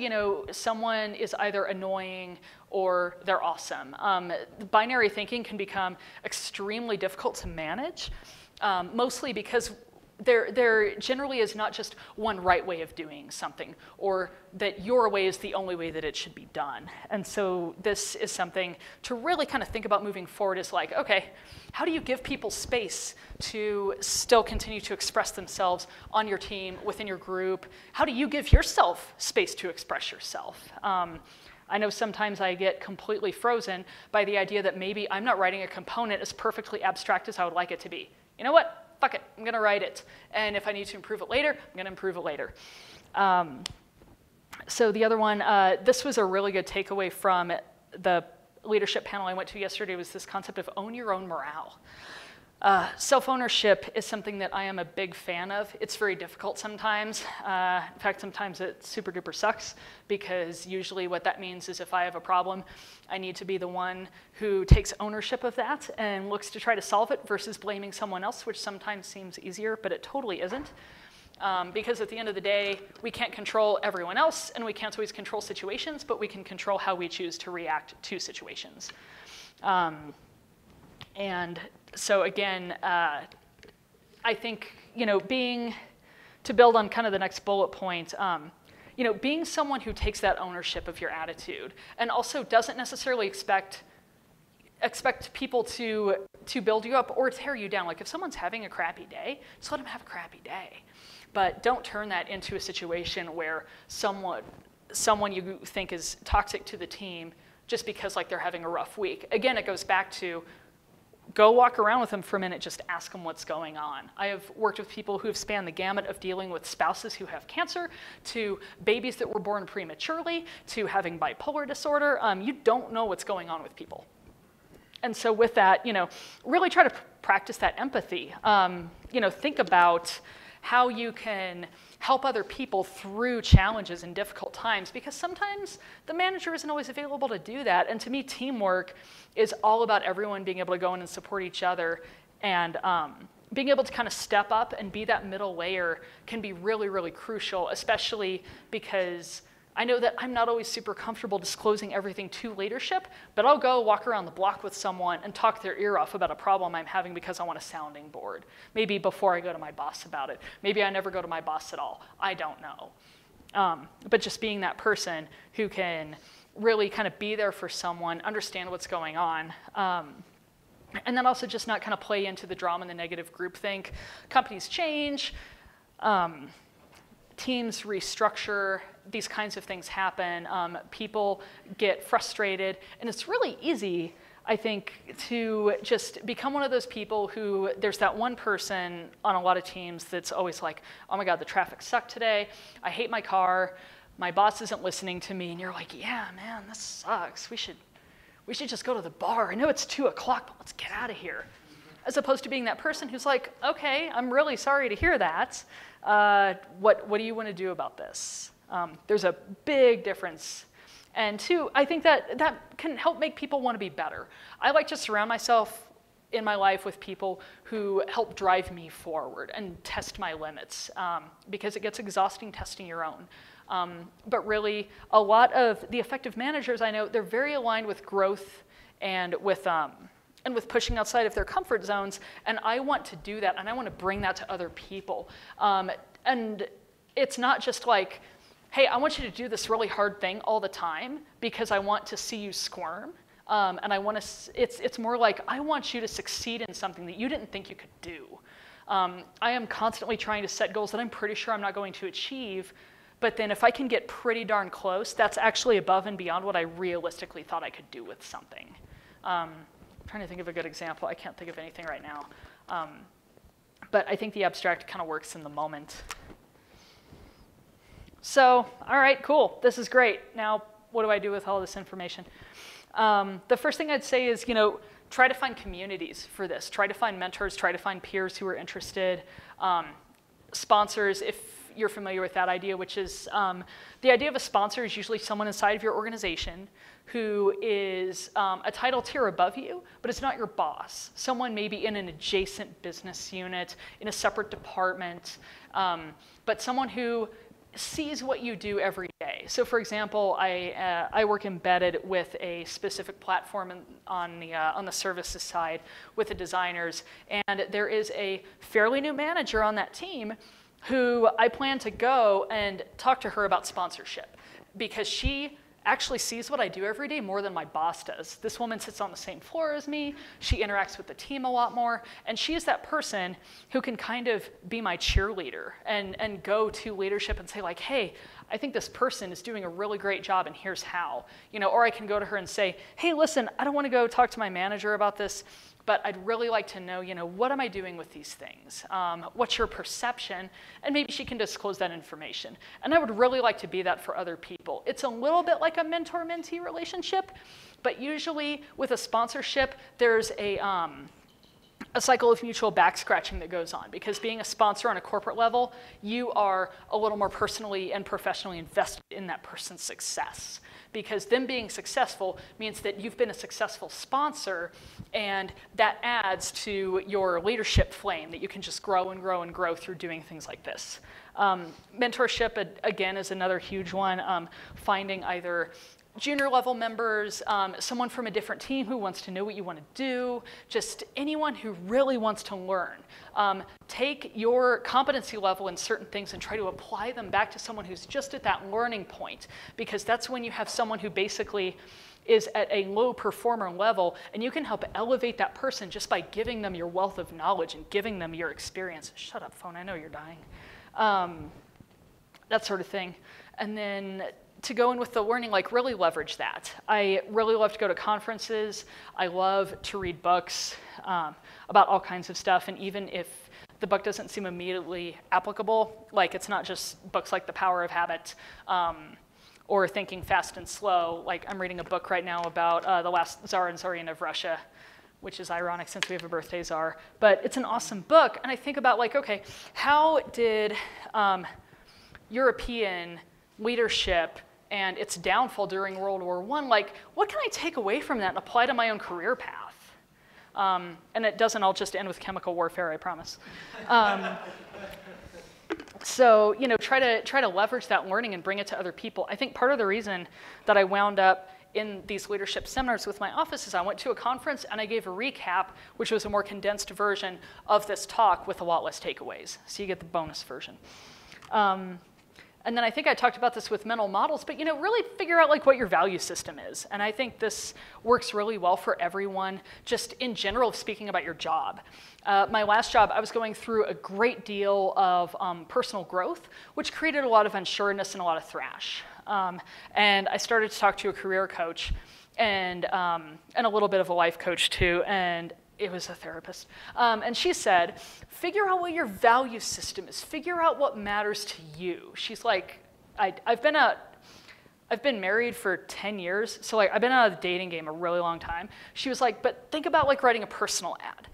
someone is either annoying or they're awesome. Binary thinking can become extremely difficult to manage, mostly because there generally is not just one right way of doing something, or that your way is the only way that it should be done. And so this is something to really kind of think about moving forward, is like, okay, how do you give people space to still continue to express themselves on your team, within your group? How do you give yourself space to express yourself? I know sometimes I get completely frozen by the idea that maybe I'm not writing a component as perfectly abstract as I would like it to be. You know what? Fuck it, I'm gonna write it. And if I need to improve it later, I'm gonna improve it later. So the other one, this was a really good takeaway from the leadership panel I went to yesterday, was this concept of own your own morale. Self-ownership is something that I am a big fan of. It's very difficult sometimes. In fact, sometimes it super duper sucks, because usually what that means is if I have a problem, I need to be the one who takes ownership of that and looks to try to solve it versus blaming someone else, which sometimes seems easier, but it totally isn't. Because at the end of the day, we can't control everyone else, and we can't always control situations, but we can control how we choose to react to situations. And so again, I think, to build on kind of the next bullet point, being someone who takes that ownership of your attitude, and also doesn't necessarily expect people to build you up or tear you down. Like, if someone's having a crappy day, just let them have a crappy day. But don't turn that into a situation where someone you think is toxic to the team just because, like, they're having a rough week. Again, it goes back to, go walk around with them for a minute, just ask them what's going on. I have worked with people who have spanned the gamut of dealing with spouses who have cancer, to babies that were born prematurely, to having bipolar disorder. You don't know what's going on with people. And so with that, really try to practice that empathy. Think about how you can help other people through challenges and difficult times, because sometimes the manager isn't always available to do that. And to me, teamwork is all about everyone being able to go in and support each other, and being able to kind of step up and be that middle layer can be really, really crucial, especially because I know that I'm not always super comfortable disclosing everything to leadership, but I'll go walk around the block with someone and talk their ear off about a problem I'm having because I want a sounding board. Maybe before I go to my boss about it. Maybe I never go to my boss at all. I don't know. But just being that person who can really kind of be there for someone, understand what's going on, and then also just not kind of play into the drama and the negative groupthink. Companies change. Teams restructure, these kinds of things happen, people get frustrated, and it's really easy, I think, to just become one of those people who, there's that one person on a lot of teams that's always like, oh my God, the traffic sucked today, I hate my car, my boss isn't listening to me, and you're like, yeah, man, this sucks, we should just go to the bar. I know it's 2 o'clock, but let's get out of here. As opposed to being that person who's like, okay, I'm really sorry to hear that. What do you want to do about this? There's a big difference. And two, I think that can help make people want to be better. I like to surround myself in my life with people who help drive me forward and test my limits, because it gets exhausting testing your own. But really, a lot of the effective managers I know, they're very aligned with growth and with pushing outside of their comfort zones, and I want to do that, and I want to bring that to other people. And it's not just like, hey, I want you to do this really hard thing all the time because I want to see you squirm, and I want to. It's more like, I want you to succeed in something that you didn't think you could do. I am constantly trying to set goals that I'm pretty sure I'm not going to achieve, but then if I can get pretty darn close, that's actually above and beyond what I realistically thought I could do with something. I'm trying to think of a good example. I can't think of anything right now. But I think the abstract kind of works in the moment. So, all right, cool. This is great. Now, what do I do with all this information? The first thing I'd say is, try to find communities for this. Try to find mentors. Try to find peers who are interested. Sponsors, if you're familiar with that idea, which is the idea of a sponsor is usually someone inside of your organization who is a title tier above you, but it's not your boss. Someone maybe in an adjacent business unit, in a separate department, but someone who sees what you do every day. So for example, I work embedded with a specific platform on the services side with the designers, and there is a fairly new manager on that team who I plan to go and talk to her about sponsorship, because she actually sees what I do every day more than my boss does. This woman sits on the same floor as me, she interacts with the team a lot more, and she is that person who can kind of be my cheerleader and go to leadership and say like, hey, I think this person is doing a really great job and here's how. Or I can go to her and say, hey, listen, I don't want to go talk to my manager about this, but I'd really like to know, what am I doing with these things? What's your perception? And maybe she can disclose that information. And I would really like to be that for other people. It's a little bit like a mentor-mentee relationship, but usually with a sponsorship, there's a cycle of mutual back scratching that goes on, because being a sponsor on a corporate level, you are a little more personally and professionally invested in that person's success, because them being successful means that you've been a successful sponsor, and that adds to your leadership flame that you can just grow and grow and grow through doing things like this. Mentorship, again, is another huge one. Finding either junior level members, someone from a different team who wants to know what you want to do, just anyone who really wants to learn. Take your competency level in certain things and try to apply them back to someone who's just at that learning point, because that's when you have someone who basically is at a low performer level, and you can help elevate that person just by giving them your wealth of knowledge and giving them your experience. Shut up, phone, I know you're dying. That sort of thing. And then to go in with the learning, like really leverage that. I really love to go to conferences. I love to read books about all kinds of stuff. And even if the book doesn't seem immediately applicable, like it's not just books like The Power of Habit or Thinking Fast and Slow. Like I'm reading a book right now about the last Tsar and Tsarina of Russia, which is ironic since we have a birthday czar. But it's an awesome book. And I think about like, okay, how did European leadership and its downfall during World War I, like, what can I take away from that and apply to my own career path? And it doesn't all just end with chemical warfare, I promise. So, try to leverage that learning and bring it to other people. I think part of the reason that I wound up in these leadership seminars with my office is I went to a conference and I gave a recap, which was a more condensed version of this talk with a lot less takeaways. So you get the bonus version. And then I think I talked about this with mental models, but really figure out like what your value system is. And I think this works really well for everyone, just in general, speaking about your job. My last job, I was going through a great deal of personal growth, which created a lot of unsureness and a lot of thrash. And I started to talk to a career coach and a little bit of a life coach too, and it was a therapist. And she said, figure out what your value system is. Figure out what matters to you. She's like, I've been married for 10 years, so like I've been out of the dating game a really long time. She was like, but think about like writing a personal ad.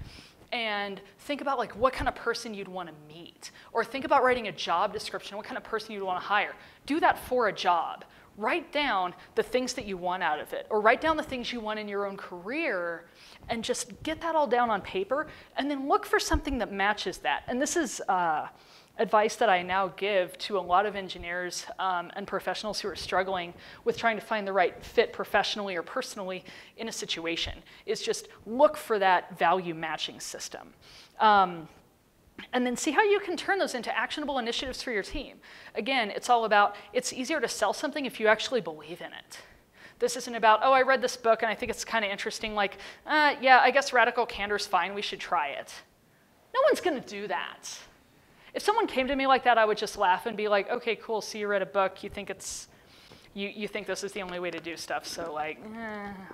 And think about like what kind of person you'd want to meet. Or think about writing a job description, what kind of person you'd want to hire. Do that for a job. Write down the things that you want out of it, or write down the things you want in your own career, and just get that all down on paper, and then look for something that matches that. And this is advice that I now give to a lot of engineers and professionals who are struggling with trying to find the right fit professionally or personally in a situation, is just look for that value matching system. And then see how you can turn those into actionable initiatives for your team. Again, it's all about, it's easier to sell something if you actually believe in it. This isn't about, oh, I read this book and I think it's kind of interesting, like, yeah, I guess radical candor's fine, we should try it. No one's gonna do that. If someone came to me like that, I would just laugh and be like, okay, cool, so you read a book, you think you think this is the only way to do stuff, so like,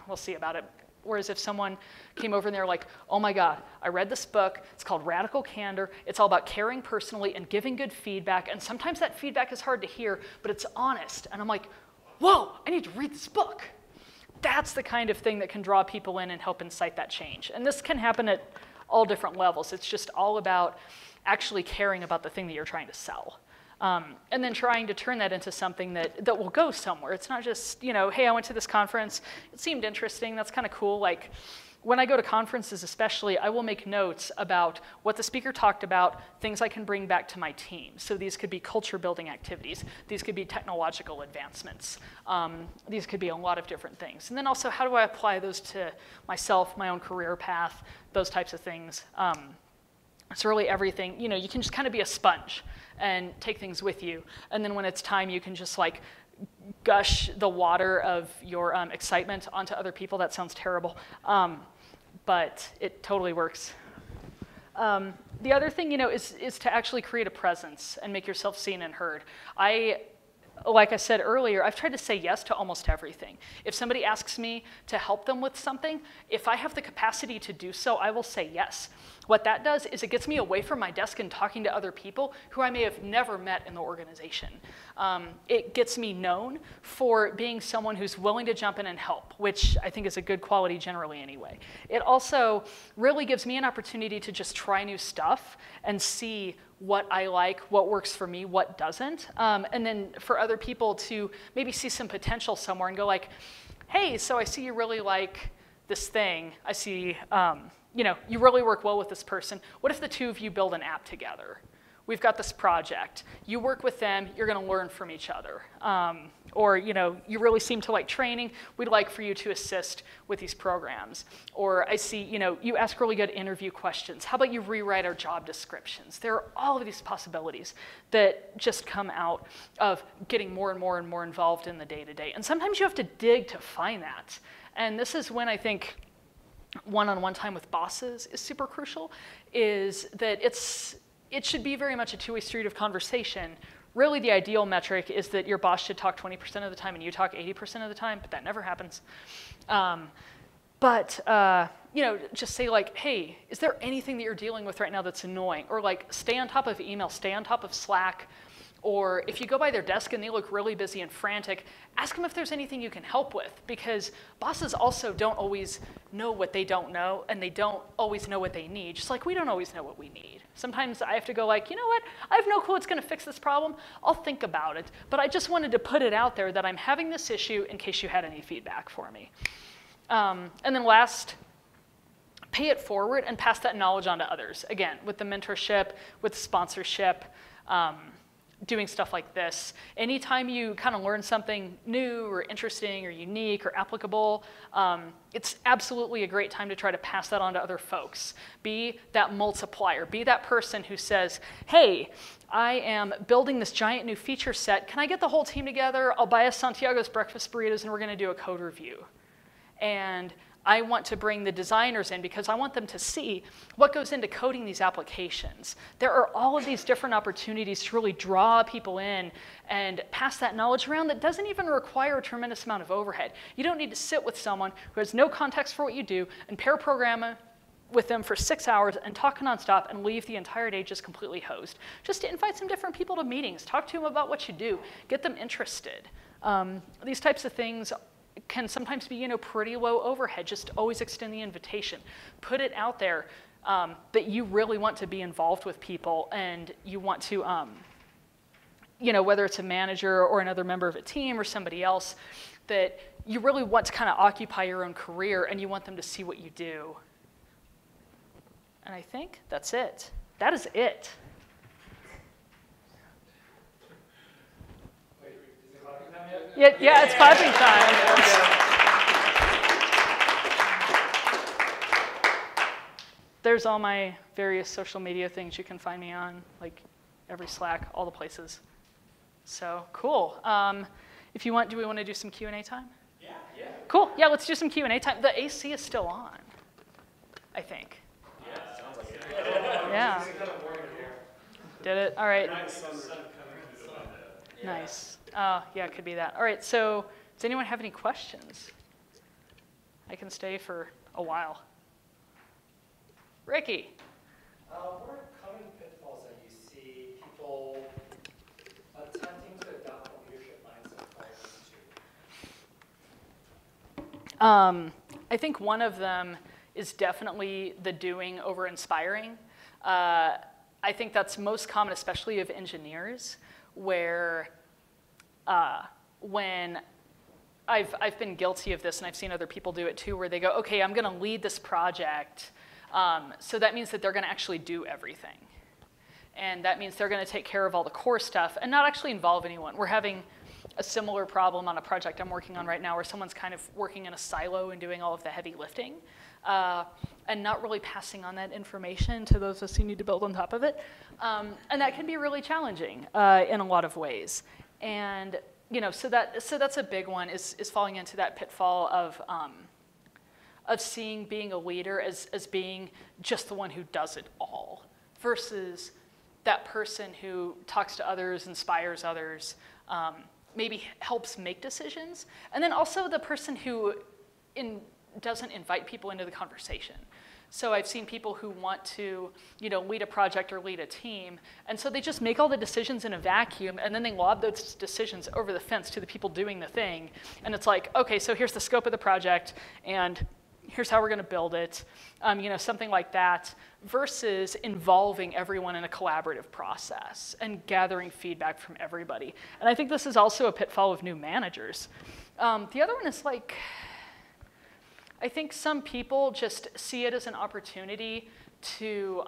we'll see about it. Whereas if someone came over and they're like, oh my God, I read this book, it's called Radical Candor, it's all about caring personally and giving good feedback, and sometimes that feedback is hard to hear, but it's honest. And I'm like, whoa, I need to read this book. That's the kind of thing that can draw people in and help incite that change. And this can happen at all different levels. It's just all about actually caring about the thing that you're trying to sell. And then trying to turn that into something that will go somewhere. It's not just, hey, I went to this conference, it seemed interesting, that's kind of cool. Like, when I go to conferences especially, I will make notes about what the speaker talked about, things I can bring back to my team. So these could be culture building activities. These could be technological advancements. These could be a lot of different things. And then also, how do I apply those to myself, my own career path, those types of things. It's really everything. You can just kind of be a sponge and take things with you. And then when it's time, you can just like gush the water of your excitement onto other people. That sounds terrible. But it totally works. The other thing, is to actually create a presence and make yourself seen and heard. Like I said earlier, I've tried to say yes to almost everything. If somebody asks me to help them with something, if I have the capacity to do so, I will say yes. What that does is it gets me away from my desk and talking to other people who I may have never met in the organization. It gets me known for being someone who's willing to jump in and help, which I think is a good quality generally anyway. It also really gives me an opportunity to just try new stuff and see what I like, what works for me, what doesn't. And then for other people to maybe see some potential somewhere and go like, hey, so I see you really like this thing. I see, you really work well with this person. What if the two of you build an app together? We've got this project. You work with them, you're gonna learn from each other. Or you really seem to like training. We'd like for you to assist with these programs. Or I see, you ask really good interview questions. How about you rewrite our job descriptions? There are all of these possibilities that just come out of getting more and more and more involved in the day-to-day. And sometimes you have to dig to find that. And this is when I think one-on-one time with bosses is super crucial, is that it should be very much a two-way street of conversation. Really, the ideal metric is that your boss should talk 20% of the time and you talk 80% of the time, but that never happens. Just say like, hey, is there anything that you're dealing with right now that's annoying? Or like, stay on top of email, stay on top of Slack. Or if you go by their desk and they look really busy and frantic, ask them if there's anything you can help with, because bosses also don't always know what they don't know, and they don't always know what they need, just like we don't always know what we need. Sometimes I have to go like, you know what, I have no clue what's gonna fix this problem, I'll think about it, but I just wanted to put it out there that I'm having this issue in case you had any feedback for me. And then last, pay it forward and pass that knowledge on to others. Again, with the mentorship, with sponsorship, doing stuff like this. Anytime you kind of learn something new or interesting or unique or applicable, it's absolutely a great time to try to pass that on to other folks. Be that multiplier. Be that person who says, hey, I am building this giant new feature set. Can I get the whole team together? I'll buy us Santiago's breakfast burritos and we're going to do a code review. And I want to bring the designers in because I want them to see what goes into coding these applications. There are all of these different opportunities to really draw people in and pass that knowledge around that doesn't even require a tremendous amount of overhead. You don't need to sit with someone who has no context for what you do and pair program with them for 6 hours and talk nonstop and leave the entire day just completely hosed. Just to invite some different people to meetings, talk to them about what you do, get them interested. These types of things can sometimes be, pretty low overhead. Just always extend the invitation. Put it out there that you really want to be involved with people and you want to, whether it's a manager or another member of a team or somebody else, that you really want to kind of occupy your own career and you want them to see what you do. And I think that's it. That is it. Yeah, it's clapping time. There's all my various social media things you can find me on, like every Slack, all the places. So cool. If you want, do we want to do some Q&A time? Yeah. Cool. Yeah, let's do some Q&A time. The AC is still on, I think. Yeah, sounds like it. Yeah. Did it? All right. Yeah. Nice. Yeah, it could be that. All right, so does anyone have any questions? I can stay for a while. Ricky. What are common pitfalls that you see people attempting to adopt a leadership mindset fall into? I think one of them is definitely the doing over inspiring. I think that's most common, especially of engineers, where when I've been guilty of this, and I've seen other people do it too, where they go, okay, I'm going to lead this project, so that means that they're going to actually do everything. And that means they're going to take care of all the core stuff and not actually involve anyone. We're having a similar problem on a project I'm working on right now where someone's kind of working in a silo and doing all of the heavy lifting, and not really passing on that information to those of us who need to build on top of it. And that can be really challenging in a lot of ways. And so that's a big one, is falling into that pitfall of seeing being a leader as being just the one who does it all, versus that person who talks to others, inspires others, maybe helps make decisions, and then also the person who doesn't invite people into the conversation. So I've seen people who want to, lead a project or lead a team, and so they just make all the decisions in a vacuum, and then they lob those decisions over the fence to the people doing the thing, and it's like, okay, so here's the scope of the project, and here's how we're going to build it, something like that, versus involving everyone in a collaborative process and gathering feedback from everybody. And I think this is also a pitfall of new managers. The other one is I think some people just see it as an opportunity to,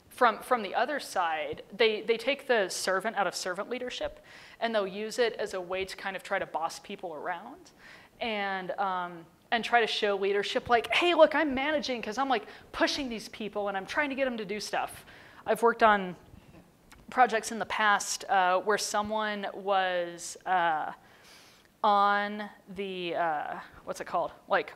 from the other side, they take the servant out of servant leadership, and they'll use it as a way to kind of try to boss people around, and try to show leadership like, hey, look, I'm managing because I'm pushing these people and I'm trying to get them to do stuff. I've worked on projects in the past where someone was on the, what's it called?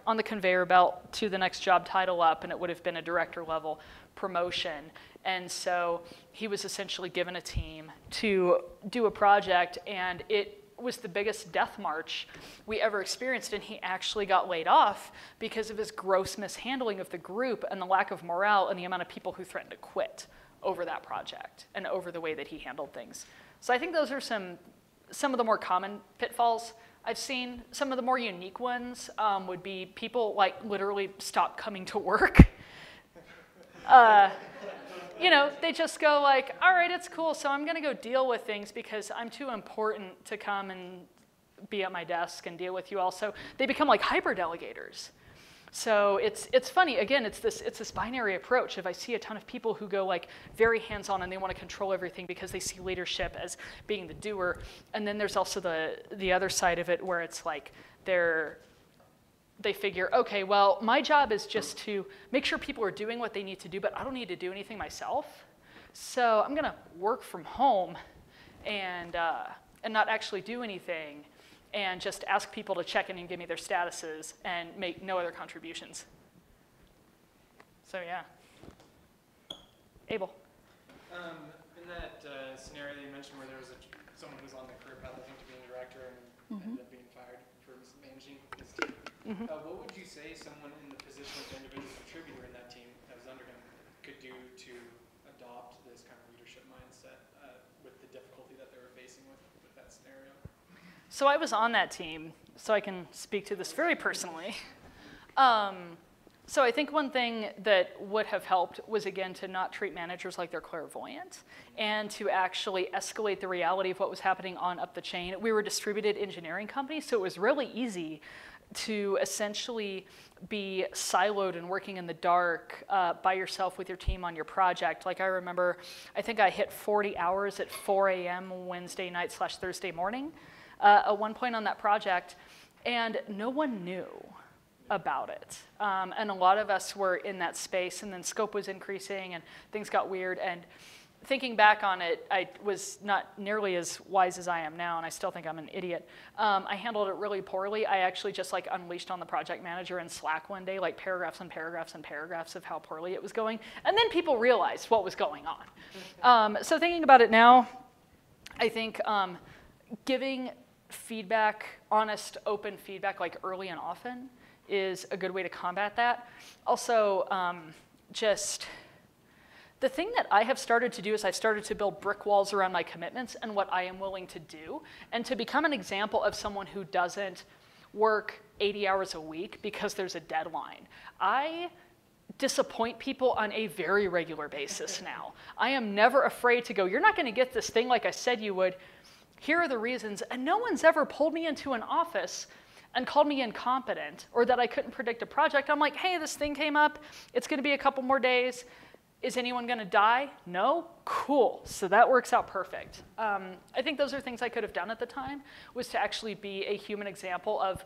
On the conveyor belt to the next job title up, and it would have been a director level promotion. And so he was essentially given a team to do a project, and it was the biggest death march we ever experienced, and he actually got laid off because of his gross mishandling of the group and the lack of morale and the amount of people who threatened to quit over that project and over the way that he handled things. So I think those are some of the more common pitfalls I've seen. Some of the more unique ones would be people literally stop coming to work. They just go all right, it's cool, so I'm going to go deal with things because I'm too important to come and be at my desk and deal with you all. So they become hyper-delegators. So it's funny, again, it's this binary approach. If I see a ton of people who go very hands-on and they want to control everything because they see leadership as being the doer, and then there's also the other side of it where it's they figure, okay, well, my job is just to make sure people are doing what they need to do, but I don't need to do anything myself. So I'm going to work from home and not actually do anything, and just ask people to check in and give me their statuses and make no other contributions. So yeah. Abel. In that scenario that you mentioned where there was someone who was on the career path, I think, to being a director and ended up being fired for managing his team. What would you say someone in the position of the individual contributor in that team that was under him could do to adopt this kind of leadership mindset with the difficulty that they were facing with that scenario? So I was on that team, so I can speak to this very personally. So I think one thing that would have helped was, again, to not treat managers like they're clairvoyant, and to actually escalate the reality of what was happening on up the chain. We were a distributed engineering company, so it was really easy to essentially be siloed and working in the dark by yourself with your team on your project. I remember, I think I hit 40 hours at 4 a.m. Wednesday night / Thursday morning at one point on that project, and no one knew about it. And a lot of us were in that space, and then scope was increasing and things got weird. And thinking back on it, I was not nearly as wise as I am now, and I still think I'm an idiot. I handled it really poorly. I actually just unleashed on the project manager in Slack one day, paragraphs and paragraphs and paragraphs of how poorly it was going. And then people realized what was going on. So thinking about it now, I think giving feedback, honest, open feedback, early and often, is a good way to combat that. Also, just the thing that I have started to do is I've started to build brick walls around my commitments and what I am willing to do, and to become an example of someone who doesn't work 80 hours a week because there's a deadline. I disappoint people on a very regular basis now. I am never afraid to go, you're not going to get this thing like I said you would. Here are the reasons. And no one's ever pulled me into an office and called me incompetent or that I couldn't predict a project. I'm like, hey, this thing came up. It's going to be a couple more days. Is anyone going to die? No? Cool. So that works out perfect. I think those are things I could have done at the time, was to actually be a human example of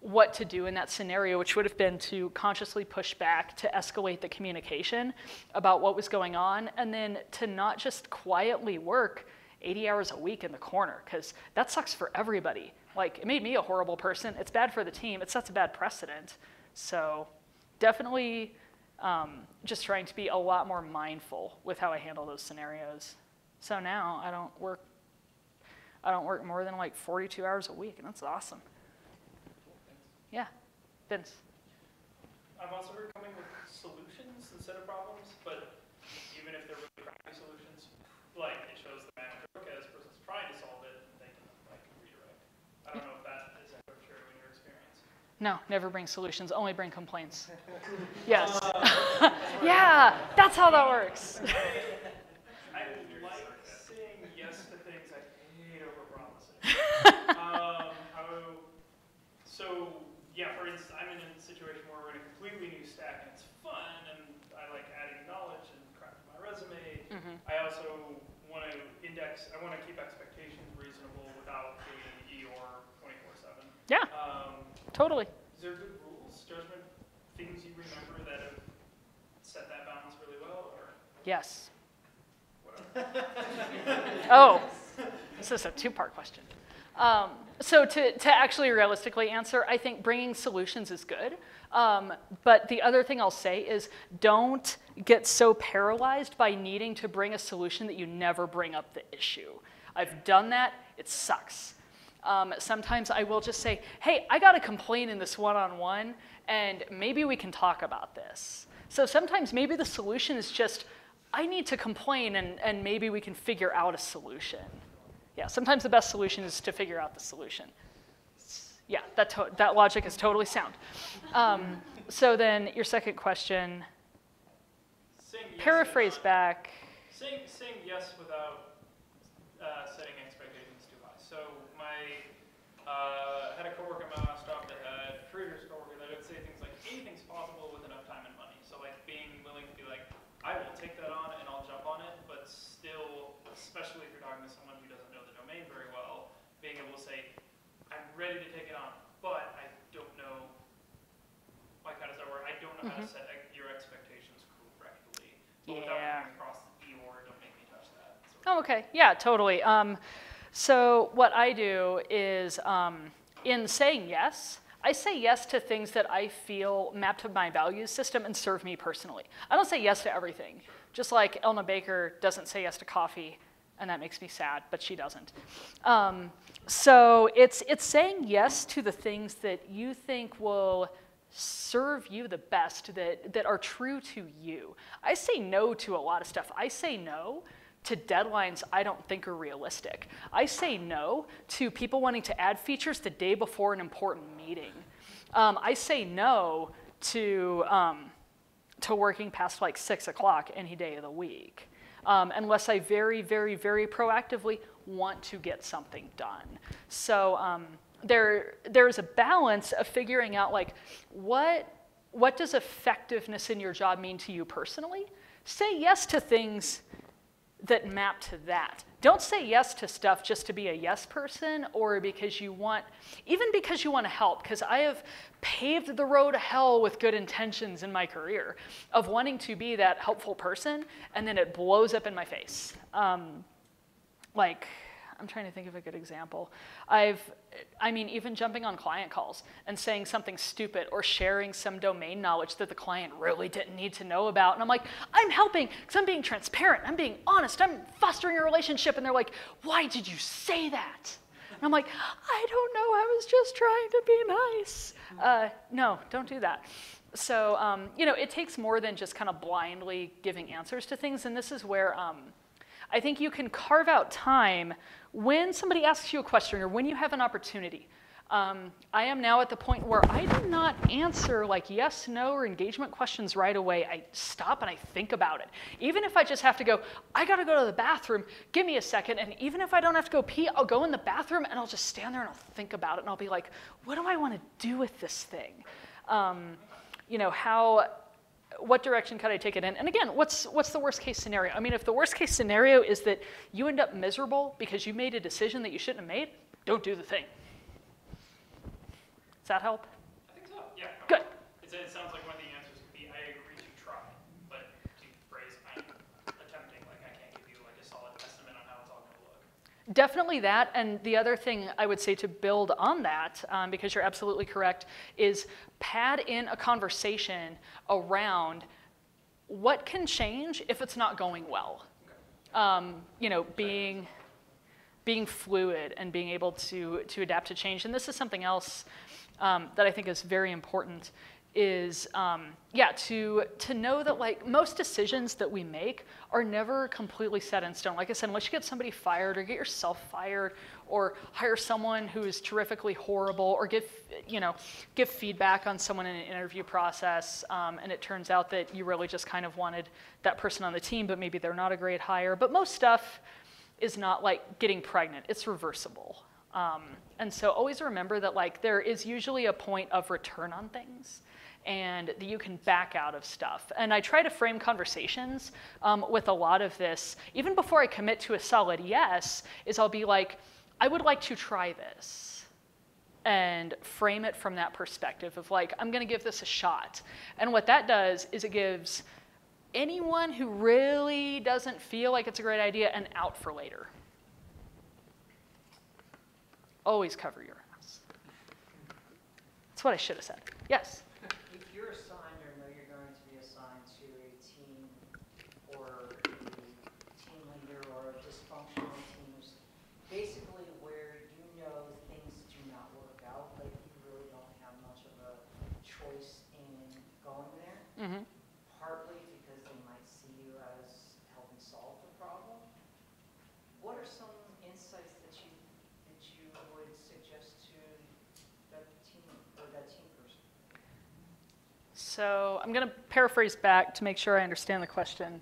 what to do in that scenario, which would have been to consciously push back, to escalate the communication about what was going on, and then to not just quietly work 80 hours a week in the corner, because that sucks for everybody. Like, it made me a horrible person. It's bad for the team. It sets a bad precedent. So definitely just trying to be a lot more mindful with how I handle those scenarios. So now I don't work more than like 42 hours a week, and that's awesome. Yeah, Vince. I've also heard coming with solutions instead of problems, but even if they're really crappy solutions, like it shows the manager, okay, this person's trying to solve it, and they can like redirect. I don't know if that is ever true in your experience. No, never bring solutions, only bring complaints. Yes. Yeah, that's how that works. I like saying yes to things. I hate overpromising. So yeah, for instance, I'm in a situation where we're in a completely new stack and it's fun, and I like adding knowledge and crafting my resume. Mm-hmm. I also want to I want to keep expectations reasonable without being Eeyore 24/7. Yeah, totally. Is there good rules, judgment, things you remember that have set that balance really well, or Yes. whatever? Oh, this is a two-part question. So to actually realistically answer, I think bringing solutions is good. But the other thing I'll say is don't get so paralyzed by needing to bring a solution that you never bring up the issue. I've done that. It sucks. Sometimes I will just say, hey, I got a complaint in this one-on-one, and maybe we can talk about this. So sometimes maybe the solution is just, I need to complain, and maybe we can figure out a solution. Yeah, sometimes the best solution is to figure out the solution. Yeah, that logic is totally sound. So then your second question, Saying yes paraphrase back. Saying yes without setting expectations too high. So had a coworker at my last job that had previous coworker that would say things like, anything's possible with enough time and money. So like being willing to be like, I will take that on and I'll jump on it, but still, especially if you're talking to someone who doesn't know the domain very well, being able to say, I'm ready to take it on, but I don't know, like how does that work? I don't know how to set your expectations correctly. But without coming across the Eeyore, don't make me touch that. So Oh, okay. Yeah, totally. So what I do is, in saying yes, I say yes to things that I feel map to my values system and serve me personally. I don't say yes to everything. Just like Elna Baker doesn't say yes to coffee, and that makes me sad, but she doesn't. So it's saying yes to the things that you think will serve you the best, that are true to you. I say no to a lot of stuff. I say no to deadlines I don't think are realistic. I say no to people wanting to add features the day before an important meeting. I say no to working past like 6 o'clock any day of the week, unless I very, very, very proactively want to get something done. So there's a balance of figuring out like what does effectiveness in your job mean to you personally? Say yes to things that map to that. Don't say yes to stuff just to be a yes person or because you want, even because you want to help, because I have paved the road to hell with good intentions in my career of wanting to be that helpful person, and then it blows up in my face. I'm trying to think of a good example. Even jumping on client calls and saying something stupid or sharing some domain knowledge that the client really didn't need to know about. And I'm like, I'm helping because I'm being transparent. I'm being honest. I'm fostering a relationship. And they're like, why did you say that? And I'm like, I don't know. I was just trying to be nice. No, don't do that. So, it takes more than just kind of blindly giving answers to things. And this is where I think you can carve out time when somebody asks you a question or when you have an opportunity. I am now at the point where I do not answer like yes, no, or engagement questions right away. I stop and I think about it. Even if I just have to go, I gotta go to the bathroom, give me a second. And even if I don't have to go pee, I'll go in the bathroom and I'll just stand there and I'll think about it. And I'll be like, what do I wanna do with this thing? What direction could I take it in? And again, what's the worst case scenario? I mean, if the worst case scenario is that you end up miserable because you made a decision that you shouldn't have made, don't do the thing. Does that help? I think so, yeah. Good. It sounds like one of the answers could be, I agree to try, but to phrase, I'm attempting, like I can't give you like a solid estimate on how it's all gonna look. Definitely that, and the other thing I would say to build on that, because you're absolutely correct, is pad in a conversation around what can change if it's not going well. Being fluid and being able to adapt to change. And this is something else that I think is very important is, to know that like most decisions that we make are never completely set in stone. Like I said, unless you get somebody fired or get yourself fired or hire someone who is terrifically horrible or give feedback on someone in an interview process and it turns out that you really just kind of wanted that person on the team, but maybe they're not a great hire. But most stuff is not like getting pregnant, it's reversible. And so always remember that like there is usually a point of return on things and that you can back out of stuff. And I try to frame conversations with a lot of this, even before I commit to a solid yes, is I'll be like, I would like to try this. And frame it from that perspective of like, I'm gonna give this a shot. And what that does is it gives anyone who really doesn't feel like it's a great idea an out for later. Always cover your ass. That's what I should have said. Yes? If you're assigned or know you're going to be assigned to a team or a team leader or a dysfunctional team, basically where you know things do not work out, like you really don't have much of a choice in going there, partly because they might see you as helping solve the problem. What are some insights that you would suggest to that team or that team person? So I'm going to paraphrase back to make sure I understand the question.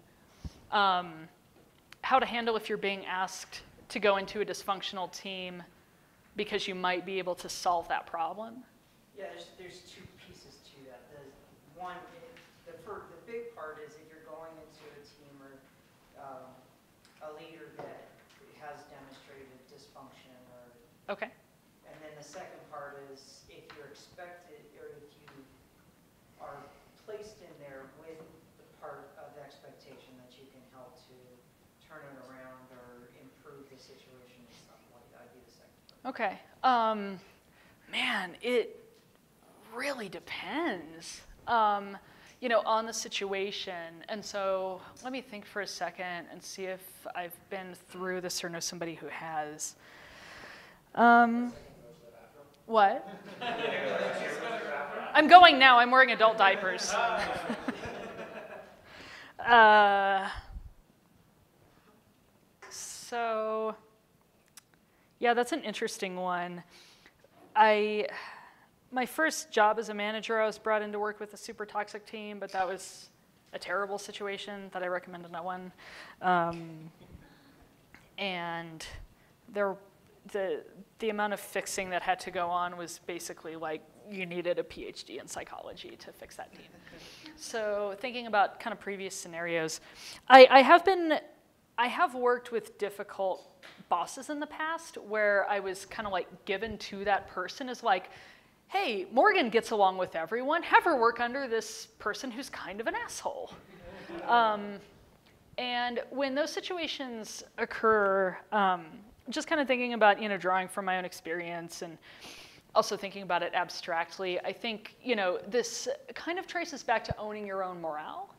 How to handle if you're being asked to go into a dysfunctional team because you might be able to solve that problem? Yeah, there's two pieces to that. The big part is if you're going into a team or a leader that has demonstrated dysfunction or Okay. and then the second part is if you're expected or if you are placed in there with the part of the expectation that you can help to turn it around or improve the situation in some way. That'd be the second part. Okay. Man, it really depends, on the situation. And so let me think for a second and see if I've been through this or know somebody who has. What? I'm going now. I'm wearing adult diapers. So, yeah, that's an interesting one. My first job as a manager, I was brought in to work with a super toxic team, but that was a terrible situation that I recommended not one. And the amount of fixing that had to go on was basically like you needed a PhD in psychology to fix that team. So thinking about kind of previous scenarios, I have worked with difficult bosses in the past where I was kind of like given to that person as like, hey, Morgan gets along with everyone, have her work under this person who's kind of an asshole. And when those situations occur, just kind of thinking about, drawing from my own experience and also thinking about it abstractly, I think, this kind of traces back to owning your own morale.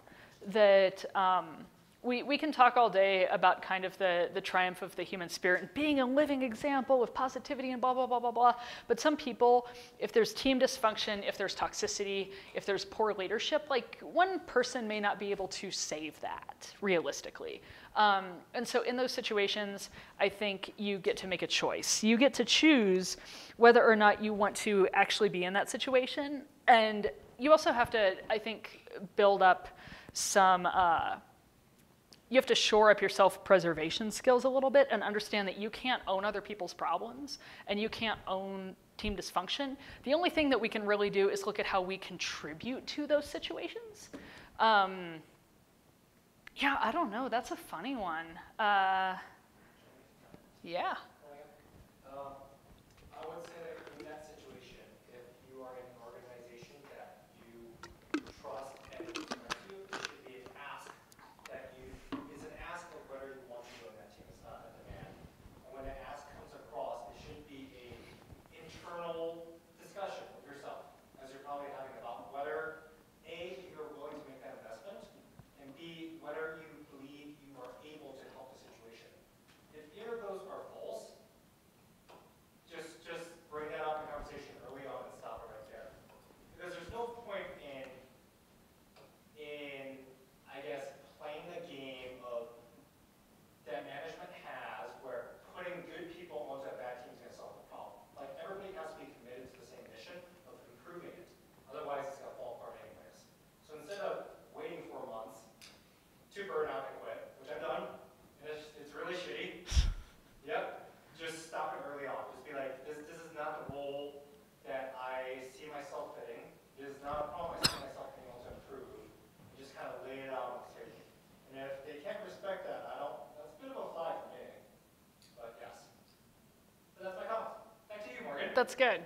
That we can talk all day about kind of the triumph of the human spirit and being a living example of positivity and blah, blah, blah, blah, blah. But some people, if there's team dysfunction, if there's toxicity, if there's poor leadership, like one person may not be able to save that realistically. And so in those situations, I think you get to make a choice. You get to choose whether or not you want to actually be in that situation. And you also have to, I think, build up some, you have to shore up your self-preservation skills a little bit and understand that you can't own other people's problems and you can't own team dysfunction. The only thing that we can really do is look at how we contribute to those situations. Yeah, I don't know. That's a funny one. Yeah. I would say that in that situation, if you are in an organization that you trust and respect you, it should be an ask that is an ask of whether you want to join that team. It's not a demand. And when an ask comes across, it should be a internal discussion with yourself, as you're probably having about whether A, you're willing to make that investment, and B, whether you believe you are able to help the situation. If either of those are false, just bring that up in conversation early on and stop it right there. Because there's no point in I guess, playing the game of that management has where putting good people onto a bad team is going to solve the problem. Like, everybody has to be committed to the same mission of improving it. Otherwise, it's going to fall apart anyways. So instead of waiting 4 months to burn out and quit, which I've done, and it's really shitty. Yep. Just stop it early on. Just be like, this is not the role that I see myself fitting. It is not a problem I see myself being able to improve. You just kind of lay it out on the table. And if they can't respect that, that's a bit of a flag for me. But yes. So that's my comment. Back to you, Morgan. That's good.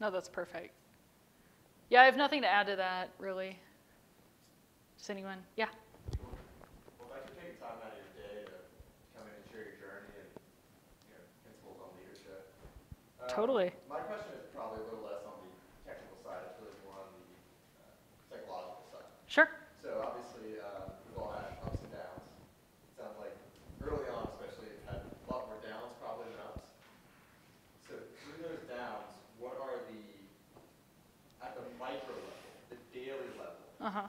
No, that's perfect. Yeah, I have nothing to add to that, really. Does anyone? Yeah. Well, thanks for taking time out of your day to come in and share your journey and principles on leadership. Totally. My question is probably a little less on the technical side. It's really more on the psychological side. Sure. So obviously, we've all had ups and downs. It sounds like early on, especially, you've had a lot more downs probably than ups. So through those downs, what are at the micro level, the daily level,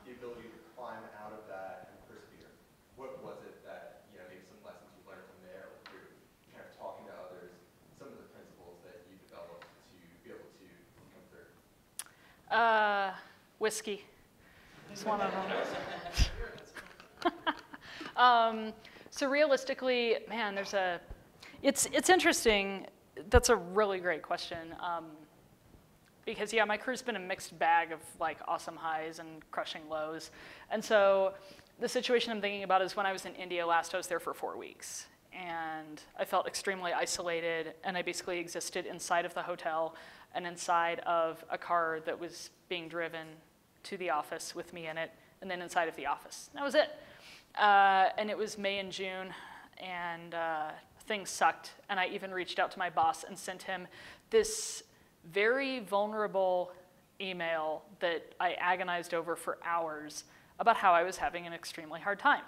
the ability to climb out of that and persevere? What was it that, maybe some lessons you learned from there, or through kind of talking to others, some of the principles that you developed to be able to come through? Whiskey. It's one of them. So realistically, man, it's interesting. That's a really great question. Because yeah, my crew's been a mixed bag of like awesome highs and crushing lows. And so the situation I'm thinking about is when I was in India last, I was there for 4 weeks. And I felt extremely isolated, and I basically existed inside of the hotel and inside of a car that was being driven to the office with me in it, and then inside of the office. That was it. And it was May and June, and things sucked. And I even reached out to my boss and sent him this very vulnerable email that I agonized over for hours about how I was having an extremely hard time.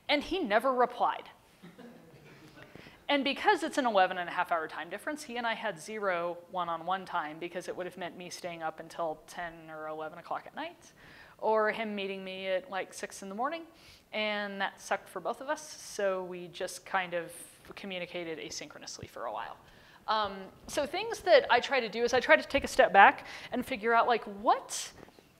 And he never replied. And because it's an 11.5-hour time difference, he and I had 0 one-on-one time, because it would have meant me staying up until 10 or 11 o'clock at night, or him meeting me at like 6 in the morning. And that sucked for both of us, so we just kind of communicated asynchronously for a while. So things that I try to do is I try to take a step back and figure out like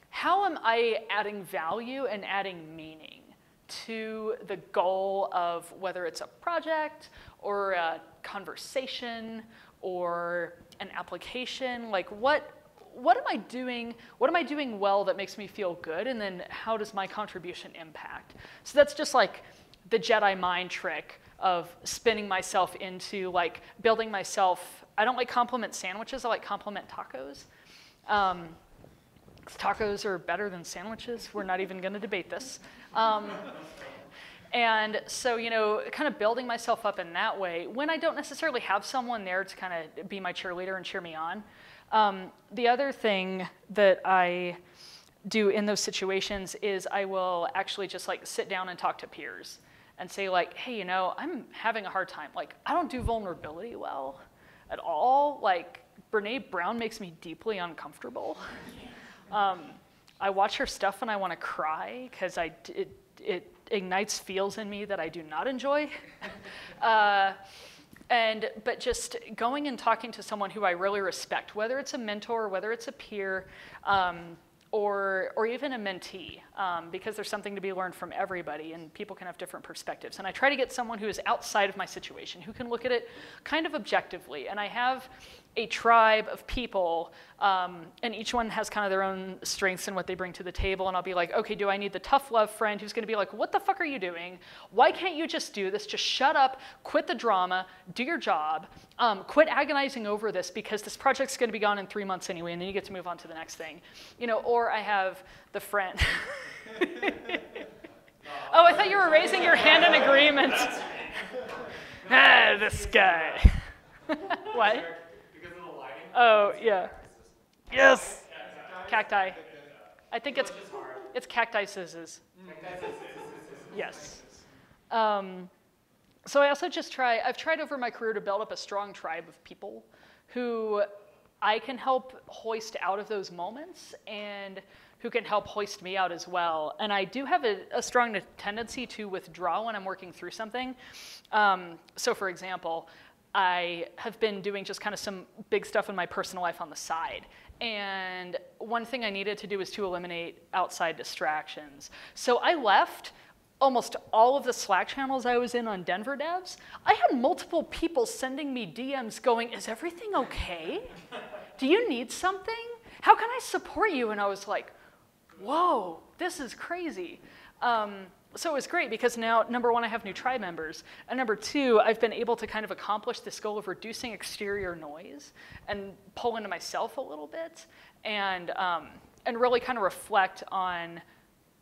how am I adding value and adding meaning to the goal of whether it's a project or a conversation or an application. Like what am I doing? What am I doing well that makes me feel good? And then how does my contribution impact? So that's just like the Jedi mind trick of spinning myself into like building myself. I don't like compliment sandwiches. I like compliment tacos. Tacos are better than sandwiches. We're not even going to debate this. And so, kind of building myself up in that way when I don't necessarily have someone there to kind of be my cheerleader and cheer me on. The other thing that I do in those situations is I will actually just like sit down and talk to peers. and say like, hey, I'm having a hard time. Like, I don't do vulnerability well at all. Like, Brene Brown makes me deeply uncomfortable. I watch her stuff and I want to cry because it ignites feels in me that I do not enjoy. But just going and talking to someone who I really respect, whether it's a mentor, whether it's a peer, or even a mentee, because there's something to be learned from everybody, and people can have different perspectives. And I try to get someone who is outside of my situation, who can look at it kind of objectively. And I have a tribe of people, and each one has kind of their own strengths and what they bring to the table. And I'll be like, okay, do I need the tough love friend who's going to be like, what the fuck are you doing? Why can't you just do this? Just shut up, quit the drama, do your job, quit agonizing over this because this project's going to be gone in 3 months anyway, and then you get to move on to the next thing. Or I have the friend. Oh, I thought you were raising your hand in agreement. This guy. What? Oh, yeah. Yes. Cacti. I think it's cacti scissors. Yes. So I also I've tried over my career to build up a strong tribe of people who I can help hoist out of those moments and who can help hoist me out as well. And I do have a strong tendency to withdraw when I'm working through something. So for example, I have been doing just kind of some big stuff in my personal life on the side. And one thing I needed to do was to eliminate outside distractions. So I left almost all of the Slack channels I was in on Denver devs. I had multiple people sending me DMs going, is everything okay? Do you need something? How can I support you? And I was like, whoa, this is crazy. So it was great because now, number one, I have new tribe members. And number two, I've been able to kind of accomplish this goal of reducing exterior noise and pull into myself a little bit and really kind of reflect on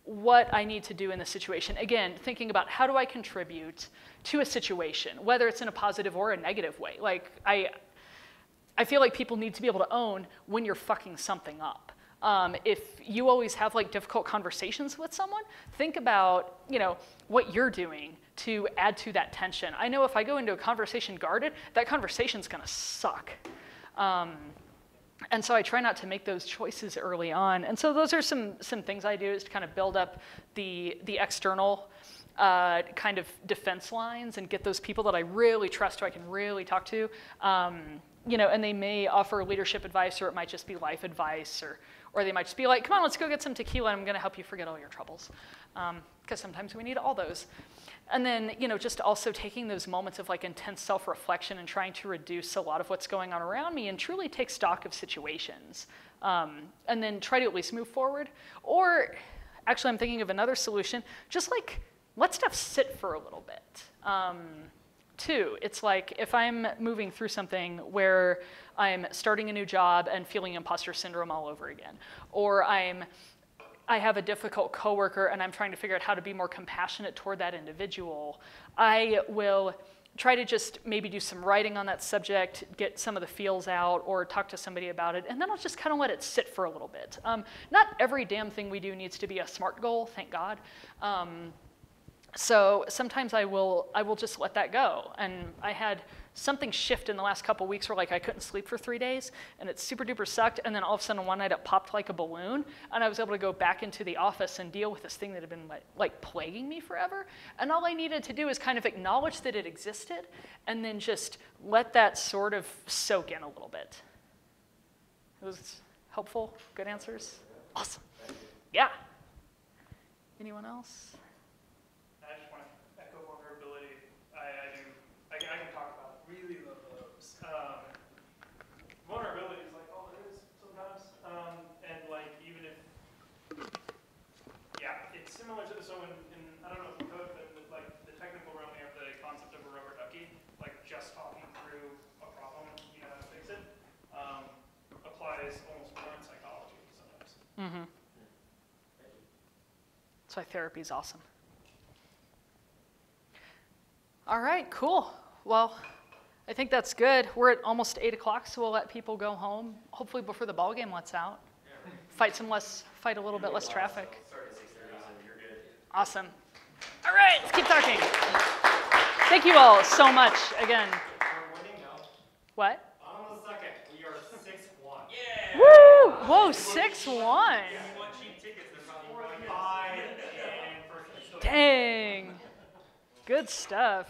what I need to do in the situation. Again, thinking about how do I contribute to a situation, whether it's in a positive or a negative way. Like, I feel like people need to be able to own when you're fucking something up. If you always have like difficult conversations with someone, think about what you're doing to add to that tension. I know if I go into a conversation guarded, that conversation's gonna suck. And so I try not to make those choices early on. And so those are some things I do is to kind of build up the external kind of defense lines and get those people that I really trust, who I can really talk to. And they may offer leadership advice, or it might just be life advice, or they might just be like, come on, let's go get some tequila, and I'm gonna help you forget all your troubles. Because sometimes we need all those. And then, just also taking those moments of like intense self-reflection and trying to reduce a lot of what's going on around me and truly take stock of situations. And then try to at least move forward. Or, actually I'm thinking of another solution, just like let stuff sit for a little bit. Too, it's like if I'm moving through something where I'm starting a new job and feeling imposter syndrome all over again, or I have a difficult coworker and I'm trying to figure out how to be more compassionate toward that individual, I will try to just maybe do some writing on that subject, get some of the feels out, or talk to somebody about it, and then I'll just kind of let it sit for a little bit. Not every damn thing we do needs to be a SMART goal, thank God. So sometimes I will just let that go. And I had something shift in the last couple weeks where like I couldn't sleep for 3 days and it super duper sucked. And then all of a sudden one night it popped like a balloon and I was able to go back into the office and deal with this thing that had been like plaguing me forever. And all I needed to do is kind of acknowledge that it existed and then just let that sort of soak in a little bit. It was helpful, good answers. Awesome. Yeah. Anyone else? I just want to echo vulnerability. I can talk about really low lows. Vulnerability is like all there is sometimes. And like even if, yeah, it's similar to, so in I don't know if you code, but with like the technical realm, we have the concept of a rubber ducky, like just talking through a problem, you know how to fix it, applies almost more in psychology sometimes. Mm-hmm. That's why therapy is awesome. All right, cool. Well, I think that's good. We're at almost 8 o'clock, so we'll let people go home, hopefully before the ball game lets out. Fight a little bit less traffic. Start at 6:30, so you're good. Awesome. All All right, let's keep talking. Thank you all so much again. We're winning now. What? On the second, we are 6-1. Yeah. Woo! Whoa, 6-1. If you want cheap tickets, they're probably 45 and first. Dang. Good stuff.